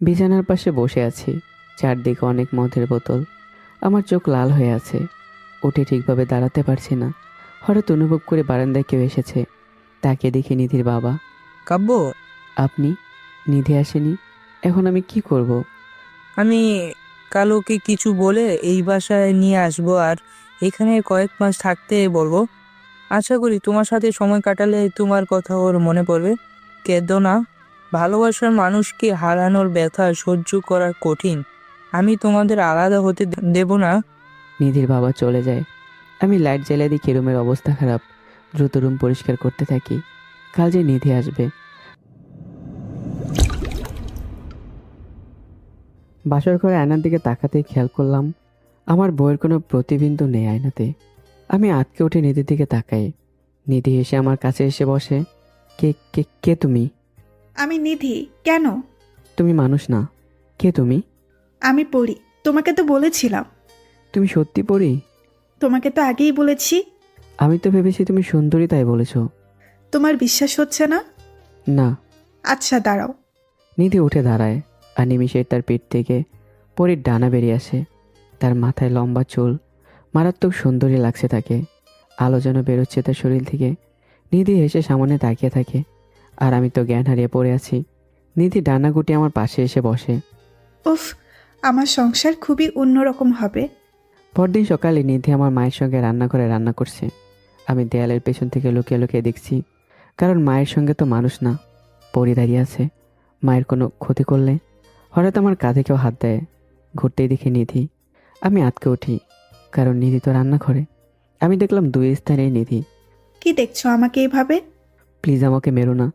বিছানার পাশে বসে আছি, চারদিকে অনেক মদের বোতল। আমার চোখ লাল হয়ে আছে, উঠে ঠিকভাবে দাঁড়াতে পারছি না। হঠাৎ অনুভব করে বারান্দায় কেউ এসেছে। তাকে দেখি নিধির বাবা। কাব্য, আপনি? নিধি আসেনি। এখন আমি কি করব? আমি কালোকে কিছু বলে এই বাসায় নিয়ে আসবো আর এখানে কয়েক মাস থাকতে বলবো। আশা করি তোমার সাথে সময় কাটালে তোমার কথা ওর মনে পড়বে। কেঁদো না, ভালোবাসার মানুষকে হারানোর ব্যথা সহ্য করা কঠিন। আমি তোমাদের আলাদা হতে দেব না। নিধির বাবা চলে যায়। আমি লাইট জ্বালিয়ে দেখি রুমের অবস্থা খারাপ। দ্রুত রুম পরিষ্কার করতে থাকি। কাল যে নিধি আসবে। বাসর ঘরে আয়নার দিকে তাকাতেই খেয়াল করলাম আমার বইয়ের কোনো প্রতিবিম্ব নেই আয়নাতে। আমি আঁতকে উঠে নিধির দিকে তাকাই। নিধি এসে আমার কাছে এসে বসে। কে কে কে তুমি? আমি নিধি। কেন? তুমি মানুষ না। কে তুমি? আমি পড়ি। তোমাকে তো বলেছিলাম। তুমি সত্যি পড়ি? তোমাকে তো আগেই বলেছি। আমি তো ভেবেছি তুমি সুন্দরী, তাই বলেছ। তোমার বিশ্বাস হচ্ছে না? না। আচ্ছা দাঁড়াও। নিধি উঠে দাঁড়ায় আর নিমিষে তার পিঠ থেকে পরীর ডানা বেরিয়ে আসে। তার মাথায় লম্বা চুল, মারাত্মক সুন্দরী লাগছে তাকে। আলো যেন বেরোচ্ছে তার শরীর থেকে। নিধি হেসে সামনে তাকিয়ে থাকে, আর আমি তো জ্ঞান হারিয়ে পড়ে আছি। নিধি ডানা গুটিয়ে আমার পাশে এসে বসে। উফ, আমার সংসার খুবই অন্যরকম হবে। পরদিন সকালে নিধি আমার মায়ের সঙ্গে রান্নাঘরে রান্না করছে। আমি দেয়ালের পেছন থেকে লুকিয়ে লুকিয়ে দেখছি, কারণ মায়ের সঙ্গে তো মানুষ না, পরি দাঁড়িয়ে আছে। মায়ের কোনো ক্ষতি করলে হঠাৎ আমার কাঁধে কেউ হাত দেয়। ঘুরতেই দেখি নিধি। আমি আঁতকে উঠি, কারণ নিধি তো রান্না করে। আমি দেখলাম দুই স্থানেই নিধি। কি দেখছো আমাকে এভাবে? প্লিজ আমাকে মেরো না,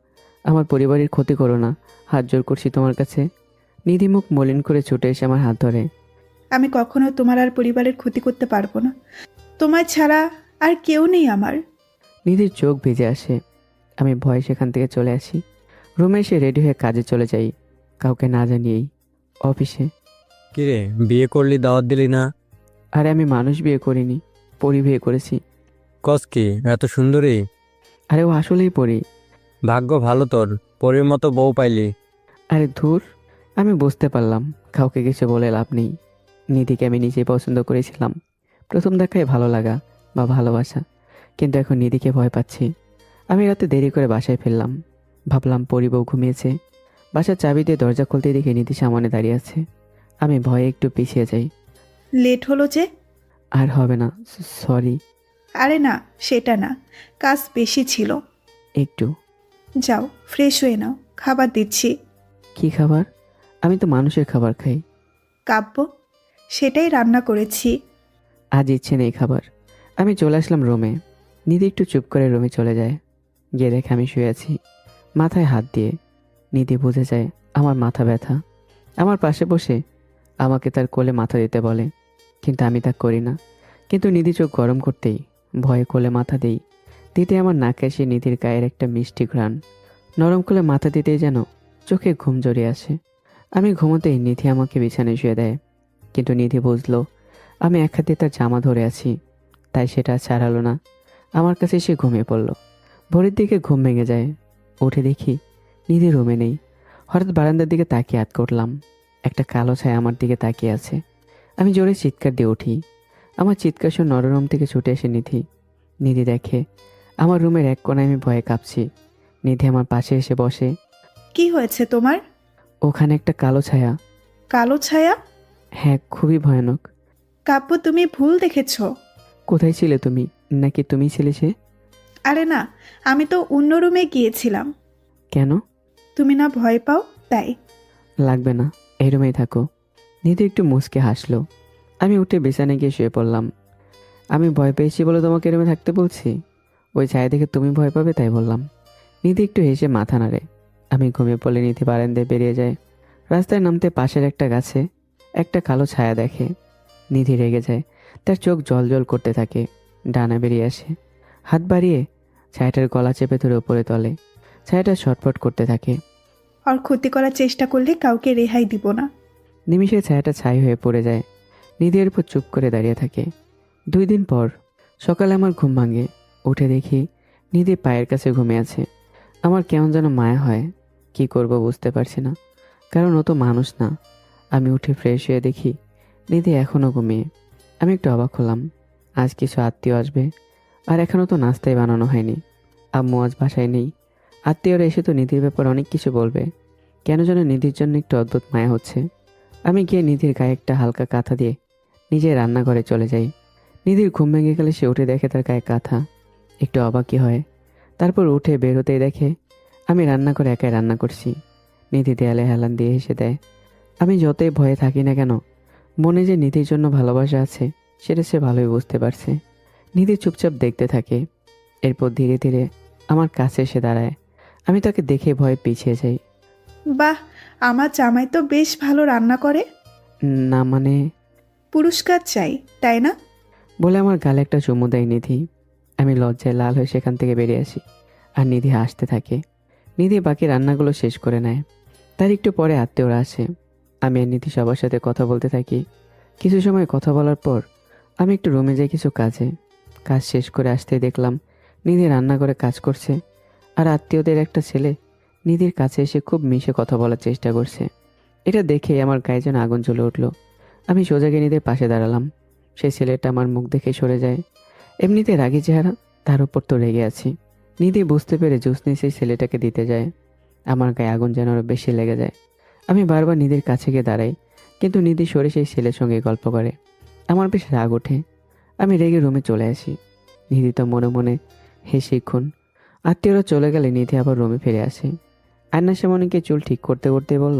আমার পরিবারের ক্ষতি করো না, হাত জোর করছি তোমার কাছে। নিধি মুখ মলিন করে ছুটে এসে আমার হাত ধরে। আমি কখনো তোমার আর পরিবারের ক্ষতি করতে পারবো না। তোমার ছাড়া আর কেউ নেই আমার। নিধির চোখ ভিজে আসে। আমি ভয়ে সেখান থেকে চলে আসি। রুমে এসে রেডি হয়ে কাজে চলে যাই, কাউকে না জানিয়েই। অফিসে। কিরে, বিয়ে করলি, দাওয়াত দিলি না? আরে আমি মানুষ বিয়ে করিনি, পরি বিয়ে করেছি। কস কি, এত সুন্দরী? আরে ও আসলেই পরি। ভাগ্য ভালো তোর, পরীর মতো বউ পাইলি। আরে ধুর, আমি বুঝতে পারলাম কাউকে কিছু বলে লাভ নেই। নিধিকে আমি নিজেই পছন্দ করেছিলাম। প্রথম দেখায় ভালো লাগা বা ভালোবাসা, কিন্তু এখন নিধিকে ভয় পাচ্ছি। আমি রাতে দেরি করে বাসায় ফিরলাম। ভাবলাম পরি বউ ঘুমিয়েছে। বাসার চাবি দিয়ে দরজা খুলতে দেখে নিধি সামনে দাঁড়িয়ে আছে। আমি ভয়ে একটু পিছিয়ে যাই। লেট হলো যে? আর হবে না, সরি। আরে না, সেটা না, কাজ বেশি ছিল। একটু। যাও ফ্রেশ হয়ে নাও, খাবার দিচ্ছি। কি খাবার? আমি তো মানুষের খাবার খাই। কাব্য, সেটাই রান্না করেছি। আজ ইচ্ছে নেই খাবার। আমি চলে আসলাম রুমে। নিধি একটু চুপ করে রুমে চলে যায়। গিয়ে দেখে আমি শুয়ে আছি, মাথায় হাত দিয়ে। নিধি বুঝে যায় আমার মাথা ব্যথা। আমার পাশে বসে আমাকে তার কোলে মাথা দিতে বলে, কিন্তু আমি তা করি না। কিন্তু নিধি চোখ গরম করতেই ভয়ে কোলে মাথা দেই। দিতে আমার নাকে এসে নিধির গায়ের একটা মিষ্টি ঘ্রাণ। নরম কোলে মাথা দিতেই যেন চোখে ঘুম জড়িয়ে আসে। আমি ঘুমোতেই নিধি আমাকে বিছানায় শুয়ে দেয়। কিন্তু নিধি বুঝলো আমি এক হাতে তার জামা ধরে আছি, তাই সেটা ছাড়ালো না। আমার কাছে সে ঘুমিয়ে পড়ল। ভোরের দিকে ঘুম ভেঙে যায়। উঠে দেখি নিধি রুমে নেই। হঠাৎ বারান্দার দিকে তাকিয়ে আত করলাম। একটা কালো ছায়া আমার দিকে তাকিয়ে আছে। আমি জোরে চিৎকার দিয়ে উঠি। আমার চিৎকার শুনে নররুম থেকে ছুটে এসে নিধি। নিধি দেখে আমার রুমের এক কোণায় আমি ভয়ে কাঁপছি। নিধি আমার পাশে এসে বসে। কি হয়েছে তোমার? ওখানে একটা কালো ছায়া। কালো ছায়া? হ্যাঁ, খুবই ভয়ানক। কাব্য, তুমি ভুল দেখেছো। কোথায় ছিলে তুমি? নাকি তুমি ছিলে সে? আরে না, আমি তো অন্য রুমে গিয়েছিলাম। কেন? তুমি না ভয় পাও, তাই। লাগবে না, এই রুমেই থাকো। নিধি একটু মুচকে হাসলো। আমি উঠে বিছানায় গিয়ে শুয়ে পড়লাম। আমি ভয় পেয়েছি বলে তোমাকে রুমে থাকতে বলছি? ওই ছায়া দেখে তুমি ভয় পাবে তাই বললাম। নিধি একটু হেসে মাথা নাড়ে। আমি ঘুমিয়ে পড়লে নিধি বারান্দায় বেরিয়ে যায়। রাস্তায় নামতে পাশের একটা গাছে একটা কালো ছায়া দেখে। নিধি রেগে যায়। তার চোখ জল করতে থাকে। ডানা বেরিয়ে আসে। হাত বাড়িয়ে ছায়াটার গলা চেপে ধরে উপরে তোলে। ছায়াটা ছটফট করতে থাকে। আর ক্ষতি করার চেষ্টা করলে কাউকে রেহাই দিব না। নিমিষে ছায়াটা ছাই হয়ে পড়ে যায়। নিধি এর উপর চুপ করে দাঁড়িয়ে থাকে। 2 দিন পর সকালে আমার ঘুম ভাঙে। উঠে দেখি নিধি পায়ের কাছে ঘুমিয়ে আছে। আমার কেমন যেন মায়া হয়। কি করব বুঝতে পারছি না। কারণ ও তো মানুষ না। আমি উঠে ফ্রেশ হয়ে দেখি নিধি এখনও ঘুমিয়ে। আমি একটু অবাক হলাম। আজ কিছু আত্মীয় আসবে, আর এখনও তো নাস্তাই বানানো হয়নি। আম্মু আজ বাসায় নেই। আত্মীয়রা এসে তো নিধির ব্যাপার অনেক কিছু বলবে। কেন যেন নিধির জন্য একটু অদ্ভুত মায়া হচ্ছে। আমি গিয়ে নিধির গায়ে একটা হালকা কাঁথা দিয়ে নিজে রান্নাঘরে চলে যাই। নিধির ঘুম ভেঙে গেলে সে উঠে দেখে তার গায়ে কাঁথা। একটু অবাকই হয়। তারপর উঠে বের হতেই দেখে আমি রান্না করে একাই রান্না করছি। নিধি দেয়ালে হেলান দিয়ে হেসে দেয়। আমি যতই ভয়ে থাকি না কেন, মনে যে নিধির জন্য ভালোবাসা আছে সেটা সে ভালোই বুঝতে পারছে। নিধি চুপচাপ দেখতে থাকে। এরপর ধীরে ধীরে আমার কাছে এসে দাঁড়ায়। আমি তাকে দেখে ভয়ে পিছিয়ে যাই। বাহ, আমার জামাই তো বেশ ভালো রান্না করে। না মানে, পুরস্কার চাই, তাই না? বলে আমার গালে একটা চুমু দেয় নিধি। আমি লজ্জায় লাল হয়ে সেখান থেকে বেরিয়ে আসি। আর নিধি হাসতে থাকে। নিধি বাকি রান্নাগুলো শেষ করে নেয়। তার একটু পরে আত্মীয়রা আসে। আমি আর নিধি সবার সাথে কথা বলতে থাকি। কিছু সময় কথা বলার পর আমি একটু রুমে যাই কিছু কাজে। কাজ শেষ করে আসতেই দেখলাম নিধি রান্না করে কাজ করছে। আর আত্মীয়দের একটা ছেলে নিধির কাছে এসে খুব মিশে কথা বলার চেষ্টা করছে। এটা দেখে আমার গায়ে যেন আগুন জ্বলে উঠল। আমি সোজা গিয়ে নিধির পাশে দাঁড়ালাম। সেই ছেলেটা আমার মুখ দেখে সরে যায়। এমনিতে রাগী চেহারা, তার উপর তো রেগে আছি। নিধি বুঝতে পেরে জুস নিয়ে সেই ছেলেটাকে দিতে যায়। আমার গায়ে আগুন যেন আরো বেশি লেগে যায়। আমি বারবার নিধির কাছে গিয়ে দাঁড়াই, কিন্তু নিধি সরে সেই ছেলের সঙ্গে গল্প করে। আমার বেশ রাগ ওঠে। আমি রেগে রুমে চলে আসি। নিধি তো মনে মনে হেসে খুন। আত্মীয়রা চলে গেলে নিধি আবার রুমে ফিরে আসে। আয়না সামনিকে চুল ঠিক করতে করতে বলল,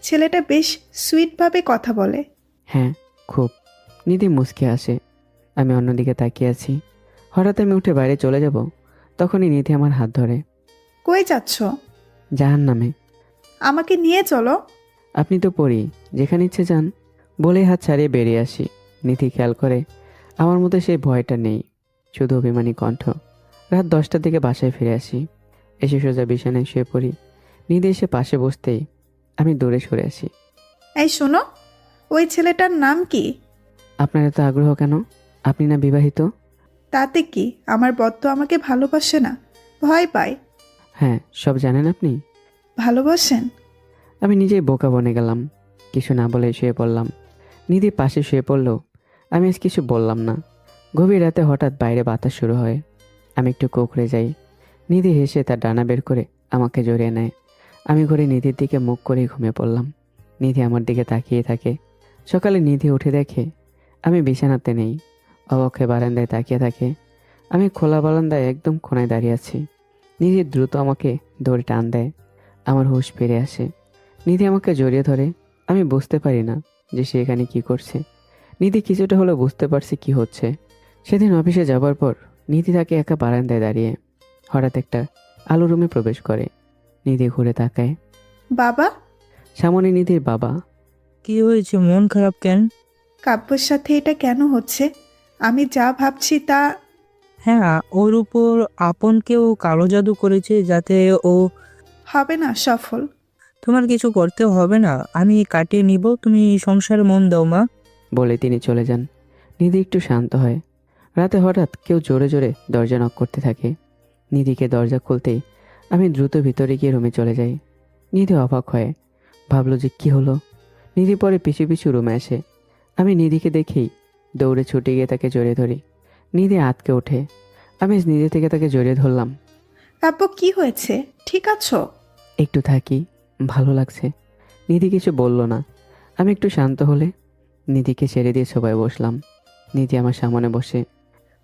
ছেলেটা বেশ সুইটভাবে কথা বলে। হ্যাঁ খুব। নিধি মুচকে আসে। আমি অন্যদিকে তাকিয়ে আছি। হঠাৎ আমি উঠে বাইরে চলে যাব, তখনই নিধি আমার হাত ধরে। কই যাচ্ছ? জাহান্নামে। আমাকে নিয়ে চলো। আপনি তো পড়ি, যেখানে ইচ্ছে যান। বলেই হাত ছাড়িয়ে বেরিয়ে আসি। নিধি খেয়াল করে আমার মধ্যে সেই ভয়টা নেই, শুধু অভিমানী কণ্ঠ। রাত 10টার দিকে বাসায় ফিরে আসি। এসে সোজা বিছানায় শুয়ে পড়ি। নিধি এসে পাশে বসতেই আমি দূরে সরে আসি। এই শোনো, ওই ছেলেটার নাম কি? আপনার এত আগ্রহ কেন? আপনি না বিবাহিত? তাতে কি, আমার বর তো আমাকে ভালোবাসে না, ভয় পায়। হ্যাঁ, সব জানেন আপনি। ভালোবাসেন? আমি নিজেই বোকা বনে গেলাম। কিছু না বলে শুয়ে পড়লাম। নিধি পাশে শুয়ে পড়লো। আমি আজ কিছু বললাম না। গভীর রাতে হঠাৎ বাইরে বাতাস শুরু হয়। আমি একটু কোঁকড়ে যাই। নিধি হেসে তার ডানা বের করে আমাকে জড়িয়ে নেয়। আমি ঘরে নিধির দিকে মুখ করে ঘুমিয়ে পড়লাম। নিধি আমার দিকে তাকিয়ে থাকে। সকালে নিধি উঠে দেখে আমি বিছানাতে নেই। অবাক হয়ে বারান্দায় তাকিয়ে থাকে। আমি খোলা বারান্দায় একদম কোনায় দাঁড়িয়ে আছি। নিধি দ্রুত আমাকে ধরে টান দেয়। আমার হুঁশ ফিরে আসে। নিধি আমাকে জড়িয়ে ধরে। আমি বুঝতে পারি না যে সে এখানে কি করছে। নিধি কিছুটা হলেও বুঝতে পারছে কি হচ্ছে। সেদিন অফিসে যাবার পর নিধি তাকে একা বারান্দায় দাঁড়িয়ে। হঠাৎ একটা আলো রুমে প্রবেশ করে। নিধি ঘুরে তাকায়। বাবা? সামনে নিধির বাবা। কি হয়েছে, মন খারাপ কেন? কাব্যর সাথে এটা কেন হচ্ছে? আমি যা ভাবছি তা। হ্যাঁ, ওর উপর আপন কেউ কালো জাদু করেছে যাতে ও। হবে না সফল। তোমার কিছু করতে হবে না, আমি কাটিয়ে নিব, তুমি সংসারে মন দাও মা। বলে তিনি চলে যান। নিধি একটু শান্ত হয়। রাতে হঠাৎ কেউ জোরে জোরে দরজা নক করতে থাকে। নিধিকে দরজা খুলতেই আমি দ্রুত ভিতরে গিয়ে রুমে চলে যাই। নিধি অবাক হয়, ভাবলো যে কি হলো। নিধি পরে পিছু পিছু রুমে আসে। আমি নিধিকে দেখেই দৌড়ে ছুটে গিয়ে তাকে জড়িয়ে ধরি। নিধি আঁতকে ওঠে। আমি নিজে থেকে তাকে জড়িয়ে ধরলাম। কাব্য, কি হয়েছে? ঠিক আছো? একটু থাকি, ভালো লাগছে। নিধি কিছু বলল না। আমি একটু শান্ত হলে নিধিকে ছেড়ে দিয়ে সবাই বসলাম। নিধি আমার সামনে বসে।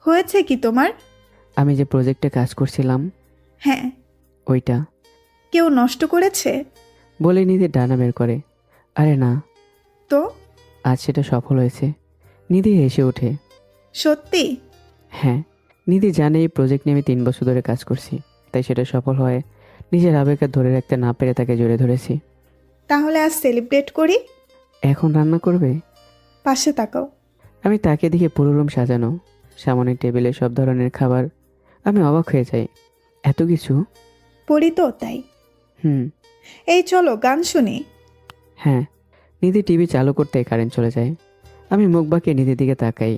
হয়েছে কি তোমার? আমি যে প্রজেক্টে কাজ করছিলাম হ্যাঁ। ওইটা। কেউ নষ্ট করেছে? বলে নিধি ডানা বের করে। আরে না, তো? আজ সেটা সফল হয়েছে। নিধি হেসে ওঠে। সত্যি? হ্যাঁ। নিধি জানে এই প্রজেক্ট নিয়ে আমি 3 বছর ধরে কাজ করছি, তাই সেটা সফল হয় নিজের আবেগকে ধরে রাখতে না পেরে তাকে জড়িয়ে ধরেছি। তাহলে আজ সেলিব্রেট করি। এখন রান্না করবে? পাশে তাকাও। আমি তাকে দেখে পুরো রুম সাজানো, সামনের টেবিলে সব ধরনের খাবার। আমি অবাক হয়ে যাই, এত কিছু। পড়ি তো তাই। হুম। এই চলো গান শুনি। হ্যাঁ। নিধি টিভি চালু করতে কারেন্ট চলে যায়। আমি মুখ বাঁকিয়ে নিধির দিকে তাকাই।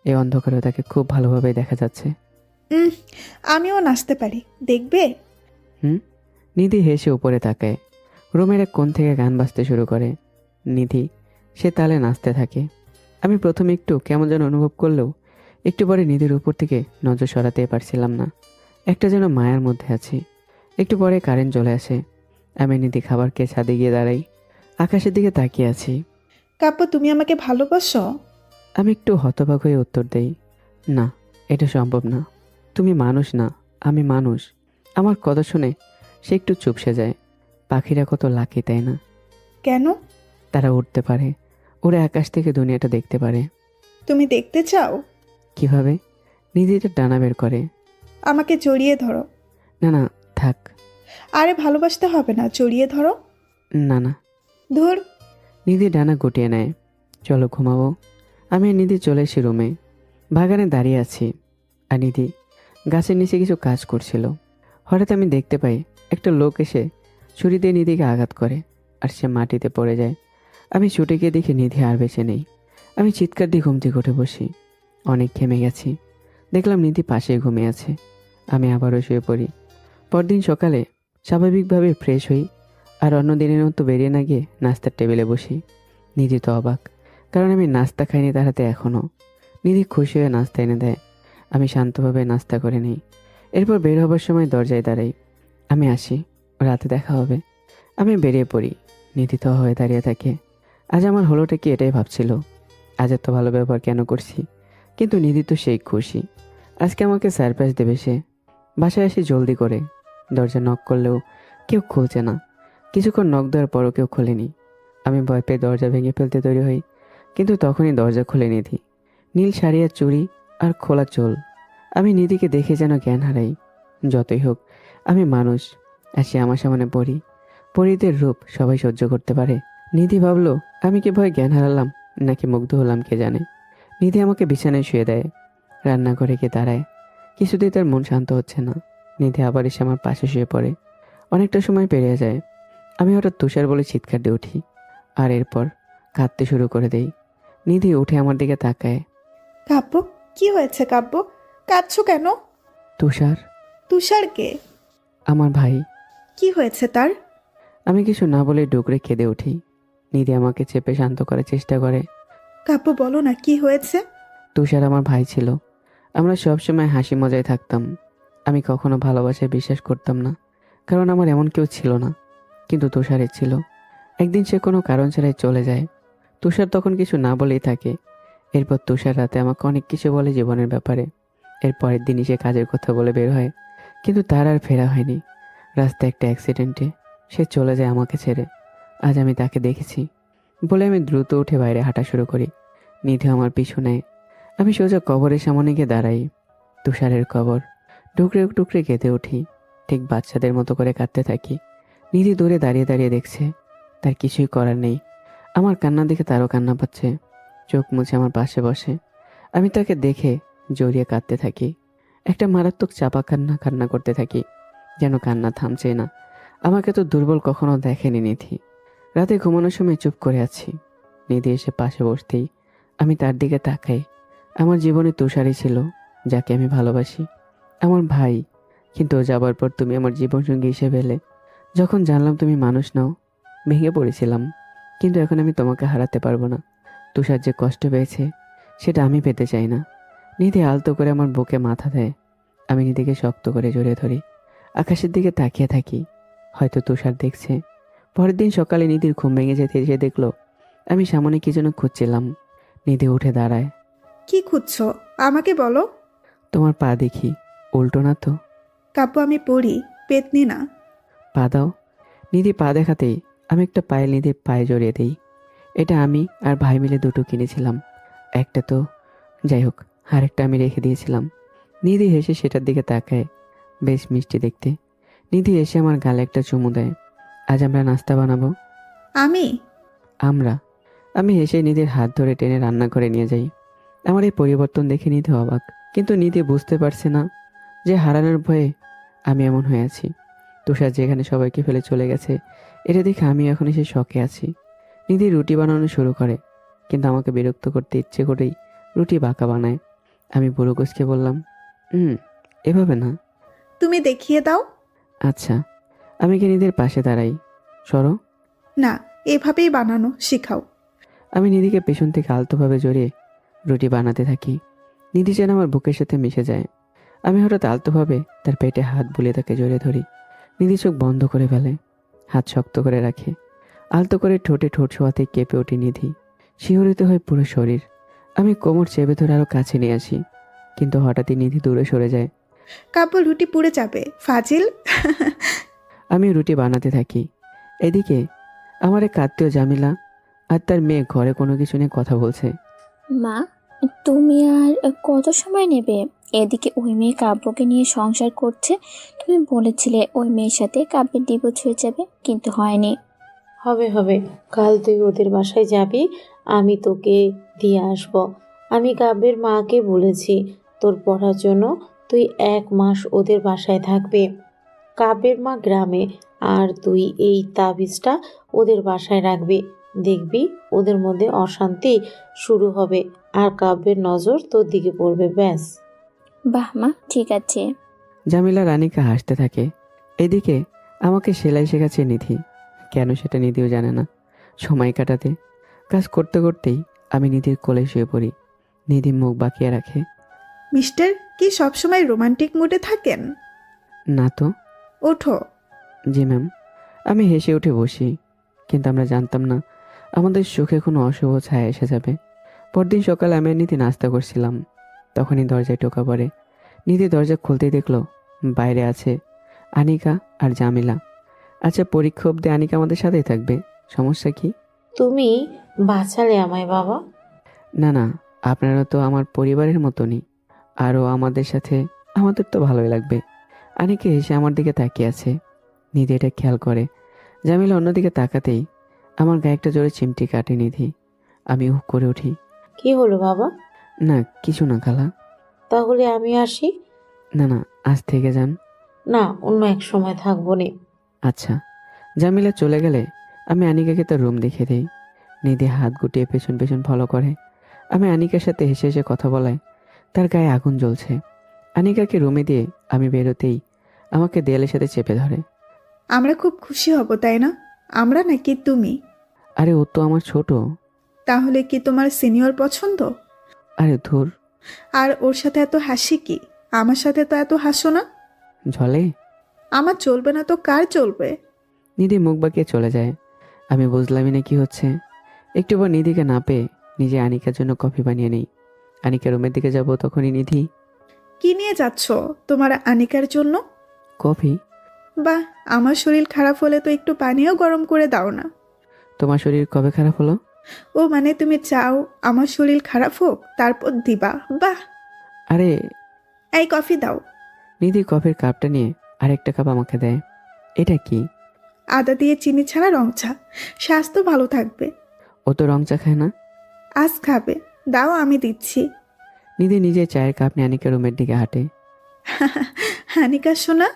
এই অন্ধকারে তাকে খুব ভালোভাবে দেখা যাচ্ছে। আমিও নাচতে পারি, দেখবে? নিধি হেসে উপরে তাকায়। রুমের এক কোণ থেকে গান বাজতে শুরু করে। নিধি সে তালে নাচতে থাকে। আমি প্রথমে একটু কেমন যেন অনুভব করলেও একটু পরে নিধির উপর থেকে নজর সরাতেই পারছিলাম না। একটা যেন মায়ার মধ্যে আছি। একটু পরে কারেন্ট চলে আসে। আমি নিধি খাবার খেয়ে ছাদে গিয়ে দাঁড়াই। আকাশের দিকে তাকিয়ে আছি। কাব্য, তুমি আমাকে ভালোবাসো? আমি একটু হতবাক হয়ে উত্তর দেই, না, এটা সম্ভব না। তুমি মানুষ না, আমি মানুষ। আমার কথা শুনে সে একটু চুপসে যায়। পাখিরা কত লাকি, তাই না? কেন? তারা উঠতে পারে, ওরা আকাশ থেকে দুনিয়াটা দেখতে পারে। তুমি দেখতে চাও? কিভাবে? নিধিটা ডানা বের করে। আমাকে জড়িয়ে ধরো। না না, থাক। আরে ভালোবাসতে হবে না, জড়িয়ে ধরো। না না। ধুর। নিধি ডানা গুটিয়ে নেয়। চলো ঘুমাবো। আমি আর নিধি চলে এসে রুমে। বাগানে দাঁড়িয়ে আছি আর নিধি গাছের নিচে কিছু কাজ করছিল। হঠাৎ আমি দেখতে পাই একটা লোক এসে ছুরি দিয়ে নিধিকে আঘাত করে আর সে মাটিতে পড়ে যায়। আমি ছুটে গিয়ে দেখি নিধি আর বেঁচে নেই। আমি চিৎকার দিয়ে ঘুম থেকে উঠে বসি। অনেক ঘেমে গেছি। দেখলাম নিধি পাশেই ঘুমিয়ে আছে। আমি আবারও শুয়ে পড়ি। পরদিন সকালে স্বাভাবিকভাবে ফ্রেশ হই আর অন্য দিনের মতো বেরিয়ে না গিয়ে নাস্তার টেবিলে বসি। নিধি তো অবাক, কারণ আমি নাস্তা খাইনি তার হাতে এখনও। নিধি খুশি হয়ে নাস্তা এনে দেয়। আমি শান্তভাবে নাস্তা করে নিই। এরপর বের হবার সময় দরজায় দাঁড়াই। আমি আসি, রাতে দেখা হবে। আমি বেরিয়ে পড়ি। নিধি তো হয়ে দাঁড়িয়ে থাকে। আজ আমার হলোটা কি এটাই ভাবছিল। আজ এত ভালো ব্যবহার কেন করছি, কিন্তু নিধি তো সেই খুশি। আজকে আমাকে সারপ্রাইজ দেবে সে। বাসায় আসি জলদি করে। দরজা নক করলেও কেউ খুলছে না। কিছুক্ষণ নক দেওয়ার পরও কেউ খোলেনি। আমি ভয় পেয়ে দরজা ভেঙে ফেলতে তৈরি হই, কিন্তু তখনই দরজা খুলে নিধি। নীল শাড়ি আর চুড়ি আর খোলা চুল। আমি নিধিকে দেখে যেন জ্ঞান হারাই। যতই হোক, আমি মানুষ আর সে আমার সামনে পড়ি। পরীদের রূপ সবাই সহ্য করতে পারে। নিধি ভাবলো আমি কি ভয় জ্ঞান হারালাম নাকি মুগ্ধ হলাম কে জানে। নিধি আমাকে বিছানায় শুয়ে দেয়। রান্নাঘরে গিয়ে দাঁড়ায়। কিছুতেই তার মন শান্ত হচ্ছে না। নিধি আবার এসে আমার পাশে শুয়ে পড়ে। অনেকটা সময় পেরিয়ে যায়। আমি হঠাৎ তুষার বলে চিৎকার দিয়ে উঠি আর এরপর কাঁদতে শুরু করে দেই। নিধি উঠে আমার দিকে তাকায়। কাব্য, কি হয়েছে কাব্য? কাঁদছো কেন? তুষার? তুষারকে? আমার ভাই। কি হয়েছে তার? আমি কিছু না বলে ডুকরে কেঁদে উঠি। নিধি আমাকে চেপে শান্ত করার চেষ্টা করে। কাব্য, বলো না কি হয়েছে? তুষার আমার ভাই ছিল। আমরা সবসময় হাসি মজায় থাকতাম। আমি কখনো ভালোবাসায় বিশ্বাস করতাম না, কারণ আমার এমন কেউ ছিল না। কিন্তু তুষারের ছিল। একদিন সে কোনো কারণ ছাড়াই চলে যায়। তুষার তখন কিছু না বলেই থাকে। এরপর তুষার রাতে আমাকে অনেক কিছু বলে জীবনের ব্যাপারে। এর পরের দিনই সে কাজের কথা বলে বের হয়, কিন্তু তার আর ফেরা হয়নি। রাস্তায় একটা অ্যাক্সিডেন্টে সে চলে যায় আমাকে ছেড়ে। আজ আমি তাকে দেখেছি বলে আমি দ্রুত উঠে বাইরে হাঁটা শুরু করি। নিধি আমার পিছু নেয়। আমি সোজা কবরের সামনে গিয়ে দাঁড়াই। তুষারের কবর। টুকরে টুকরে কেঁদে উঠি। ঠিক বাচ্চাদের মতো করে কাঁদতে থাকি। নিধি দূরে দাঁড়িয়ে দাঁড়িয়ে দেখছে। তার কিছুই করার নেই। আমার কান্না দেখে তারও কান্না পাচ্ছে। চোখ মুছে আমার পাশে বসে। আমি তাকে দেখে জড়িয়ে কাঁদতে থাকি। একটা মারাত্মক চাপা কান্না কান্না করতে থাকি, যেন কান্না থামছে না। আমাকে তো দুর্বল কখনো দেখেনি নিধি। রাতে ঘুমানোর সময় চুপ করে আছি। নিধি এসে পাশে বসতেই আমি তার দিকে তাকাই। আমার জীবনে তুষারই ছিল, যাকে আমি ভালোবাসি, আমার ভাই। কিন্তু ও যাবার পর তুমি আমার জীবনসঙ্গী হিসেবে এলে। যখন জানলাম তুমি মানুষ নাও, ভেঙে পড়েছিলাম। কিন্তু এখন আমি তোমাকে হারাতে পারবো না। তুষার যে কষ্ট পেয়েছে সেটা আমি পেতে চাই না। নিধি আলতো করে আমার বুকে মাথা দেয়। আমি নিধিকে শক্ত করে জড়িয়ে ধরি। আকাশের দিকে তাকিয়ে থাকি। হয়তো তুষার দেখছে। পরের দিন সকালে নিধির ঘুম ভেঙে যেতে এসে দেখলো আমি সামনে কি যেন খুঁজছিলাম। নিধি উঠে দাঁড়ায়। কি খুঁজছো? আমাকে বলো। তোমার পা দেখি, উল্টো না তো? কাব্য, আমি পড়ি, পেতনি না। পা দাও। নিধি পা দেখাতেই আমি একটা পায়ে নিধির পায়ে জড়িয়ে দিই। এটা আমি আর ভাই মিলে দুটো কিনেছিলাম। একটা তো, যাই হোক, আরেকটা আমি রেখে দিয়েছিলাম। নিধি হেসে সেটার দিকে তাকায়। বেশ মিষ্টি দেখতে। নিধি এসে আমার গালে একটা চুমু দেয়। আজ আমরা নাস্তা বানাবো। আমি? আমরা। আমি হেসে নিধির হাত ধরে টেনে রান্না করে নিয়ে যাই। আমার এই পরিবর্তন দেখে নিধি অবাক, কিন্তু নিধি বুঝতে পারছে না যে হারানোর ভয়ে আমি এমন হয়ে আছি। তুষার যেখানে সবাইকে ফেলে চলে গেছে, এটা দেখে আমি এখন এসে শখে আছি। নিধি রুটি বানানো শুরু করে, কিন্তু আমাকে বিরক্ত করতে ইচ্ছে করেই রুটি বাঁকা বানায়। আমি বুড়ো গোছকে বললাম, এভাবে না। তুমি দেখিয়ে দাও। আচ্ছা। আমি কি নিধির পাশে দাঁড়াই। সরো। না, এভাবেই বানানো শেখাও। আমি নিধিকে পেছন থেকে আলতোভাবে জড়িয়ে রুটি বানাতে থাকি। নিধি যেন আমার বুকের সাথে মিশে যায়। আমি হঠাৎ আলতোভাবে তার পেটে হাত বুলিয়ে তাকে জড়িয়ে ধরি। নিধি চোখ বন্ধ করে ফেলে, হাত শক্ত করে রাখে। আলতো করে ঠোঁটে ঠোঁট ছোঁয়াতে কেঁপে ওঠে নিধি। শিহরিত হয় পুরো শরীর। আমি কোমর চেপে ধরে আরো কাছে নিয়ে আসি, কিন্তু হঠাৎই নিধি দূরে সরে যায়। কাব্য, রুটি পুড়ে যাবে ফাজিল। আমি রুটি বানাতে থাকি। এদিকে আমার এক আত্মীয় জামিলা আর তার মেয়ে ঘরে কোনো কিছু নিয়ে কথা বলছে। মা, তুমি আর কত সময় নেবে? এদিকে ওই মেয়ে কাব্যকে নিয়ে সংসার করছে। তুমি বলেছিলে ওই মেয়ের সাথে কাব্যের ডিভোর্স হয়ে যাবে, কিন্তু হয়নি। হবে হবে, কাল তুই ওদের বাসায় যাবি, আমি তোকে দিয়ে আসব। আমি কাব্যের মাকে বলেছি তোর পড়ার জন্য তুই 1 মাস ওদের বাসায় থাকবে। কাব্যের মা গ্রামে, আর তুই এই তাবিজটা ওদের বাসায় রাখবি। দেখবি ওদের মধ্যে অশান্তি শুরু হবে আর কাব্যের নজর তোর দিকে পড়বে, ব্যাস। বাহ মা, ঠিক আছে। জামিলা রানীকা হাসতে থাকে। এদিকে আমাকে সেলাই শেখাচ্ছে নিধি। কেন সেটা নিধিও জানে না। সময় কাটাতে কাজ করতে করতেই আমি নিধির কোলে শুয়ে পড়ি। নিধি মুখ বাঁকিয়ে রাখে। মিস্টার কি সবসময় রোমান্টিক মুডে থাকেন? না তো। ওঠো। জি ম্যাম। আমি হেসে উঠে বসি, কিন্তু আমরা জানতাম না আমাদের সুখে কোনো অশুভ ছায়া এসে যাবে। পরদিন সকালে আমি আর নিধি নাস্তা করছিলাম, তখনই দরজায় টোকা পড়ে। নিধি দরজা খুলতেই দেখলো বাইরে আছে আনিকা আর জামিলা। আচ্ছা, পরীক্ষা অবধি আনিকা আমাদের সাথেই থাকবে, সমস্যা কি? তুমি বাঁচালে আমায় বাবা। না না, আপনারা তো আমার পরিবারের মতনই, আরও আমাদের সাথে আমাদের তো ভালোই লাগবে। আনিকা এসে আমার দিকে তাকিয়ে আছে। নিধি এটা খেয়াল করে। জামিলা অন্যদিকে তাকাতেই আমার গায়ে একটা জোরে চিমটি কাটে নিধি। আমি উহ করে উঠি। কি হলো বাবা? না কিছু না খালা। তাহলে আমি আসি? না না, আজ থেকে যান। না, অন্য এক সময় থাকবো নে। আচ্ছা। জামিলা চলে গেলে আমি আনিকাকে তার রুম দেখিয়ে দিই। নিধি হাত গুটিয়ে পেছন পেছন ফলো করে। আমি আনিকার সাথে হেসে হেসে কথা বলায় তার গায়ে আগুন জ্বলছে। আনিকাকে রুমে দিয়ে আমি বেরোতেই আমাকে দেয়ালের সাথে চেপে ধরে। আমরা খুব খুশি হব, তাই না? আমরা নাকি তুমি? আরে ও তো আমার ছোট। তাহলে কি তোমার সিনিয়র পছন্দ? আরে ধুর। আর ওর সাথে এত হাসি কি? আমার সাথে তো এত হাসো না। ঝলে। আমার চলবে না তো কার চলবে? নিধি মুখ বাঁকিয়ে চলে যায়। আমি বুঝলামই না কি হচ্ছে। একটু পর নিধিকে না পেয়ে নিজে আনিকার জন্য কফি বানিয়ে নেই। আনিকার রুমের দিকে যাব, তখনই নিধি। কি নিয়ে যাচ্ছ তোমার আনিকার জন্য? কফি? বাহ, আমার শরীর খারাপ হলে তো একটু পানিও গরম করে দাও না। তোমার শরীর কবে খারাপ হলো? ও মানে তুমি চাও আমার শরীর খারাপ হোক তারপর দিবা? বাহ। আরে। এই কফি দাও। নিধি কফির কাপটা নিয়ে আরেকটা কাপ আমাকে দেয়। এটা কি? আদা দিয়ে চিনি ছাড়া রং চা, স্বাস্থ্য ভালো থাকবে। ও তো রং চা খায় না। আজ খাবে, দাও আমি দিচ্ছি। নিধি নিজে চায়ের কাপ নিয়ে আনিকা রুমের দিকে হাঁটে। আনিকা শোনা।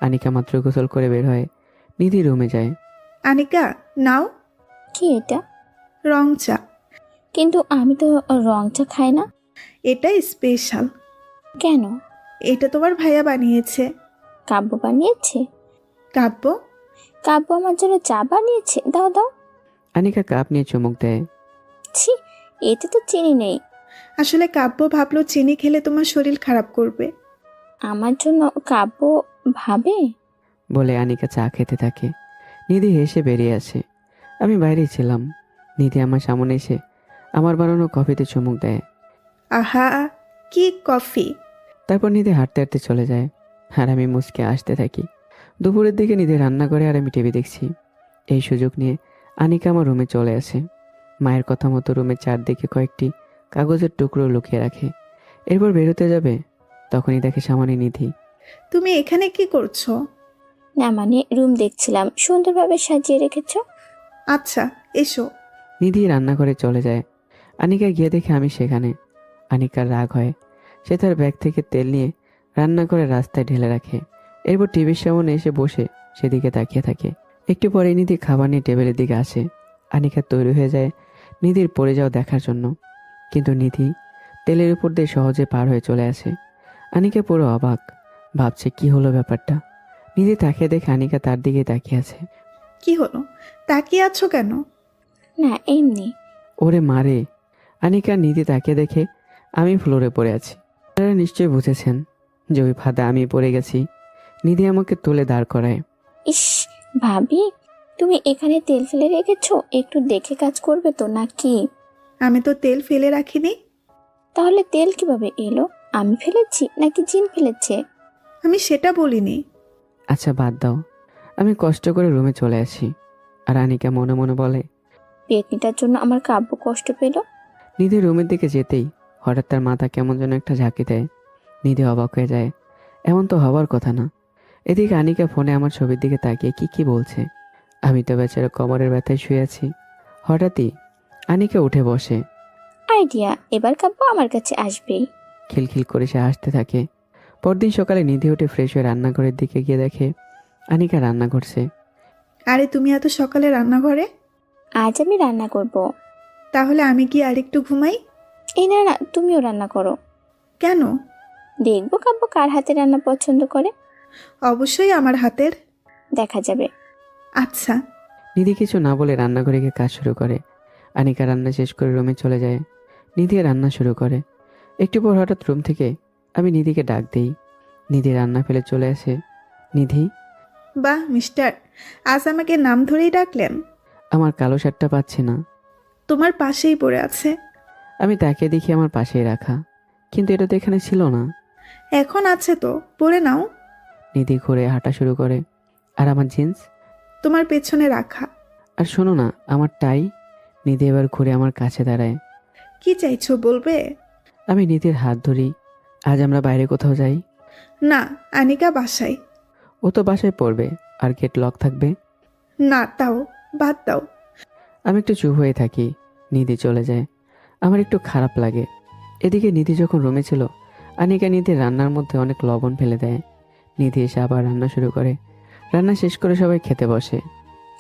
আনিকা মাত্র গোসল করে বের হয়। নিধি রুমে যায়। আনিকা নাও কি এটা? রং চা। কিন্তু আমি তো রং চা খাই না। এটা স্পেশাল। কেন? এটা তোমার ভাইয়া বানিয়েছে। কাব্য বানিয়েছে? কাব্য? কাব্য আমার জন্য চা বানিয়েছে? দাও দাও। আনিকা কাপ নিয়ে চুমুক দেয়। ছি, এতে তো চিনি নেই। আসলে কাব্য ভাবলো চিনি খেলে তোমার শরীর খারাপ করবে। আমার জন্য কাব্য ভাবে? বলে আনিকা চা খেতে থাকে। নিধি হেসে বেরিয়ে আসে। আমি বাইরেই ছিলাম। নিধি আমার সামনে এসে আমার বানানো কফিতে চুমুক দেয়। আহা, কি কফি! তারপর নিধি হাঁটতে হাঁটতে চলে যায়, আর আমি মুচকে আসতে থাকি। দুপুরের দিকে নিধি রান্না করে আর আমি টিভি দেখছি। এই সুযোগ নিয়ে আনিকা আমার রুমে চলে আসে। মায়ের কথা মতো রুমের চারদিকে কয়েকটি কাগজের টুকরো লুকিয়ে রাখে। এরপর বেরোতে যাবে, তখনই দেখে সামনে নিধি। তুমি এখানে কি করছো? না মানে রুম দেখছিলাম, সুন্দরভাবে সাজিয়ে রেখেছো। আচ্ছা, এসো। নিধি রান্না করে চলে যায়। আনিকা গিয়ে দেখে আমি সেখানে। আনিকার রাগ হয়। সে তার ব্যাগ থেকে তেল নিয়ে রান্না করে রাস্তায় ঢেলে রাখে। এরপর টিভির সামনে এসে বসে সেদিকে তাকিয়ে থাকে। একটু পরে নিধি খাবার নিয়ে টেবিলের দিকে আসে। আনিকা তৈরি হয়ে যায় নিধির পড়ে যাওয়া দেখার জন্য, কিন্তু নিধি তেলের উপর দিয়ে সহজে পার হয়ে চলে আসে। আনিকা পুরো অবাক, ভাবছে কি হলো ব্যাপারটা। নিধি তাকিয়ে দেখে আনিকা তার দিকে তাকিয়ে আছে। কি হলো, তাকিয়ে আছো কেন? না এমনি। ওরে মারে। আনিকা নিধি তাকিয়ে দেখে আমি ফ্লোরে পড়ে আছি। আপনারা নিশ্চয়ই বুঝেছেন যে ওই ফাঁদে আমি পড়ে গেছি। নিধি আমাকে তুলে দাঁড় করায়। ইস ভাবি, তুমি এখানে তেল ফেলে রেখেছো, একটু দেখে কাজ করবে তো নাকি? আমি তো তেল ফেলে রাখিনি। তাহলে তেল কিভাবে এলো? আমি ফেলেছি নাকি জিন ফেলেছে? আমি সেটা বলিনি। আচ্ছা বাদ দাও। আমি কষ্ট করে রুমে চলে আসি। আর আনিকা মনে মনে বলে, পেটনিটার জন্য আমার কাব্য কষ্ট পেল। নিধি রুমের দিকে যেতেই হঠাৎ তার মাথা কেমন যেন একটা ঝাঁকি দেয়। নিধি অবাক হয়ে যায়। এমন তো হওয়ার কথা না। এদিকে আনিকা ফোনে আমার ছবির দিকে তাকিয়ে কি বলছে। আমি তো বেচারা কোমরের ব্যথায় শুয়ে আছি। হঠাৎই আনিকা উঠে বসে। আইডিয়া, এবার কাব্য আমার কাছে আসবেই। খিলখিল করে সে হাসতে থাকে। পরদিন সকালে নিধি উঠে ফ্রেশ হয়ে রান্নাঘরের দিকে গিয়ে দেখে আনিকা রান্না করছে। আরে তুমি এত সকালে রান্নাঘরে? আজ আমি রান্না করব। তাহলে আমি কি আরেকটু ঘুমাই? এই না না, তুমিও রান্না করো। কেন? দেখবো কাব্য কার হাতে রান্না পছন্দ করে। অবশ্যই আমার হাতের। দেখা যাবে। আচ্ছা। নিধি কিছু না বলে রান্নাঘরে গিয়ে কাজ শুরু করে। আনিকা রান্না শেষ করে রুমে চলে যায়। নিধি রান্না শুরু করে। একটু পর হঠাৎ রুম থেকে আমি নিধিকে ডাক দিই। নিধি রান্না ফেলে চলে আসে। নিধি। বাহ মিস্টার, আজ আমাকে নাম ধরেই ডাকলেন। আমার কালো শার্টটা পাচ্ছি না। তোমার পাশেই পড়ে আছে। আমি তাকে দেখি আমার পাশেই রাখা, কিন্তু এটা তো এখানে ছিল না। এখন আছে তো, পরে নাও। নিধি ঘুরে হাঁটা শুরু করে। আর আমার জিন্স? তোমার পেছনে রাখা। আর শোনো না, আমার টাই। নিধি এবার ঘুরে আমার কাছে দাঁড়ায়। কি চাইছো বলবে? আমি নিধির হাত ধরি। আজ আমরা বাইরে কোথাও যাই। না, আনিকা বাসায়। ও তো বাসায় পড়বে, আর গেট লক থাকবে। না, তাও বাদ দাও। আমি একটু চুপ হয়ে থাকি। নিধি চলে যায়। আমার একটু খারাপ লাগে। এদিকে নিধি যখন রুমে ছিল, আনিকা নিধির রান্নার মধ্যে অনেক লবণ ফেলে দেয়। নিধি এসে আবার রান্না শুরু করে। রান্না শেষ করে সবাই খেতে বসে।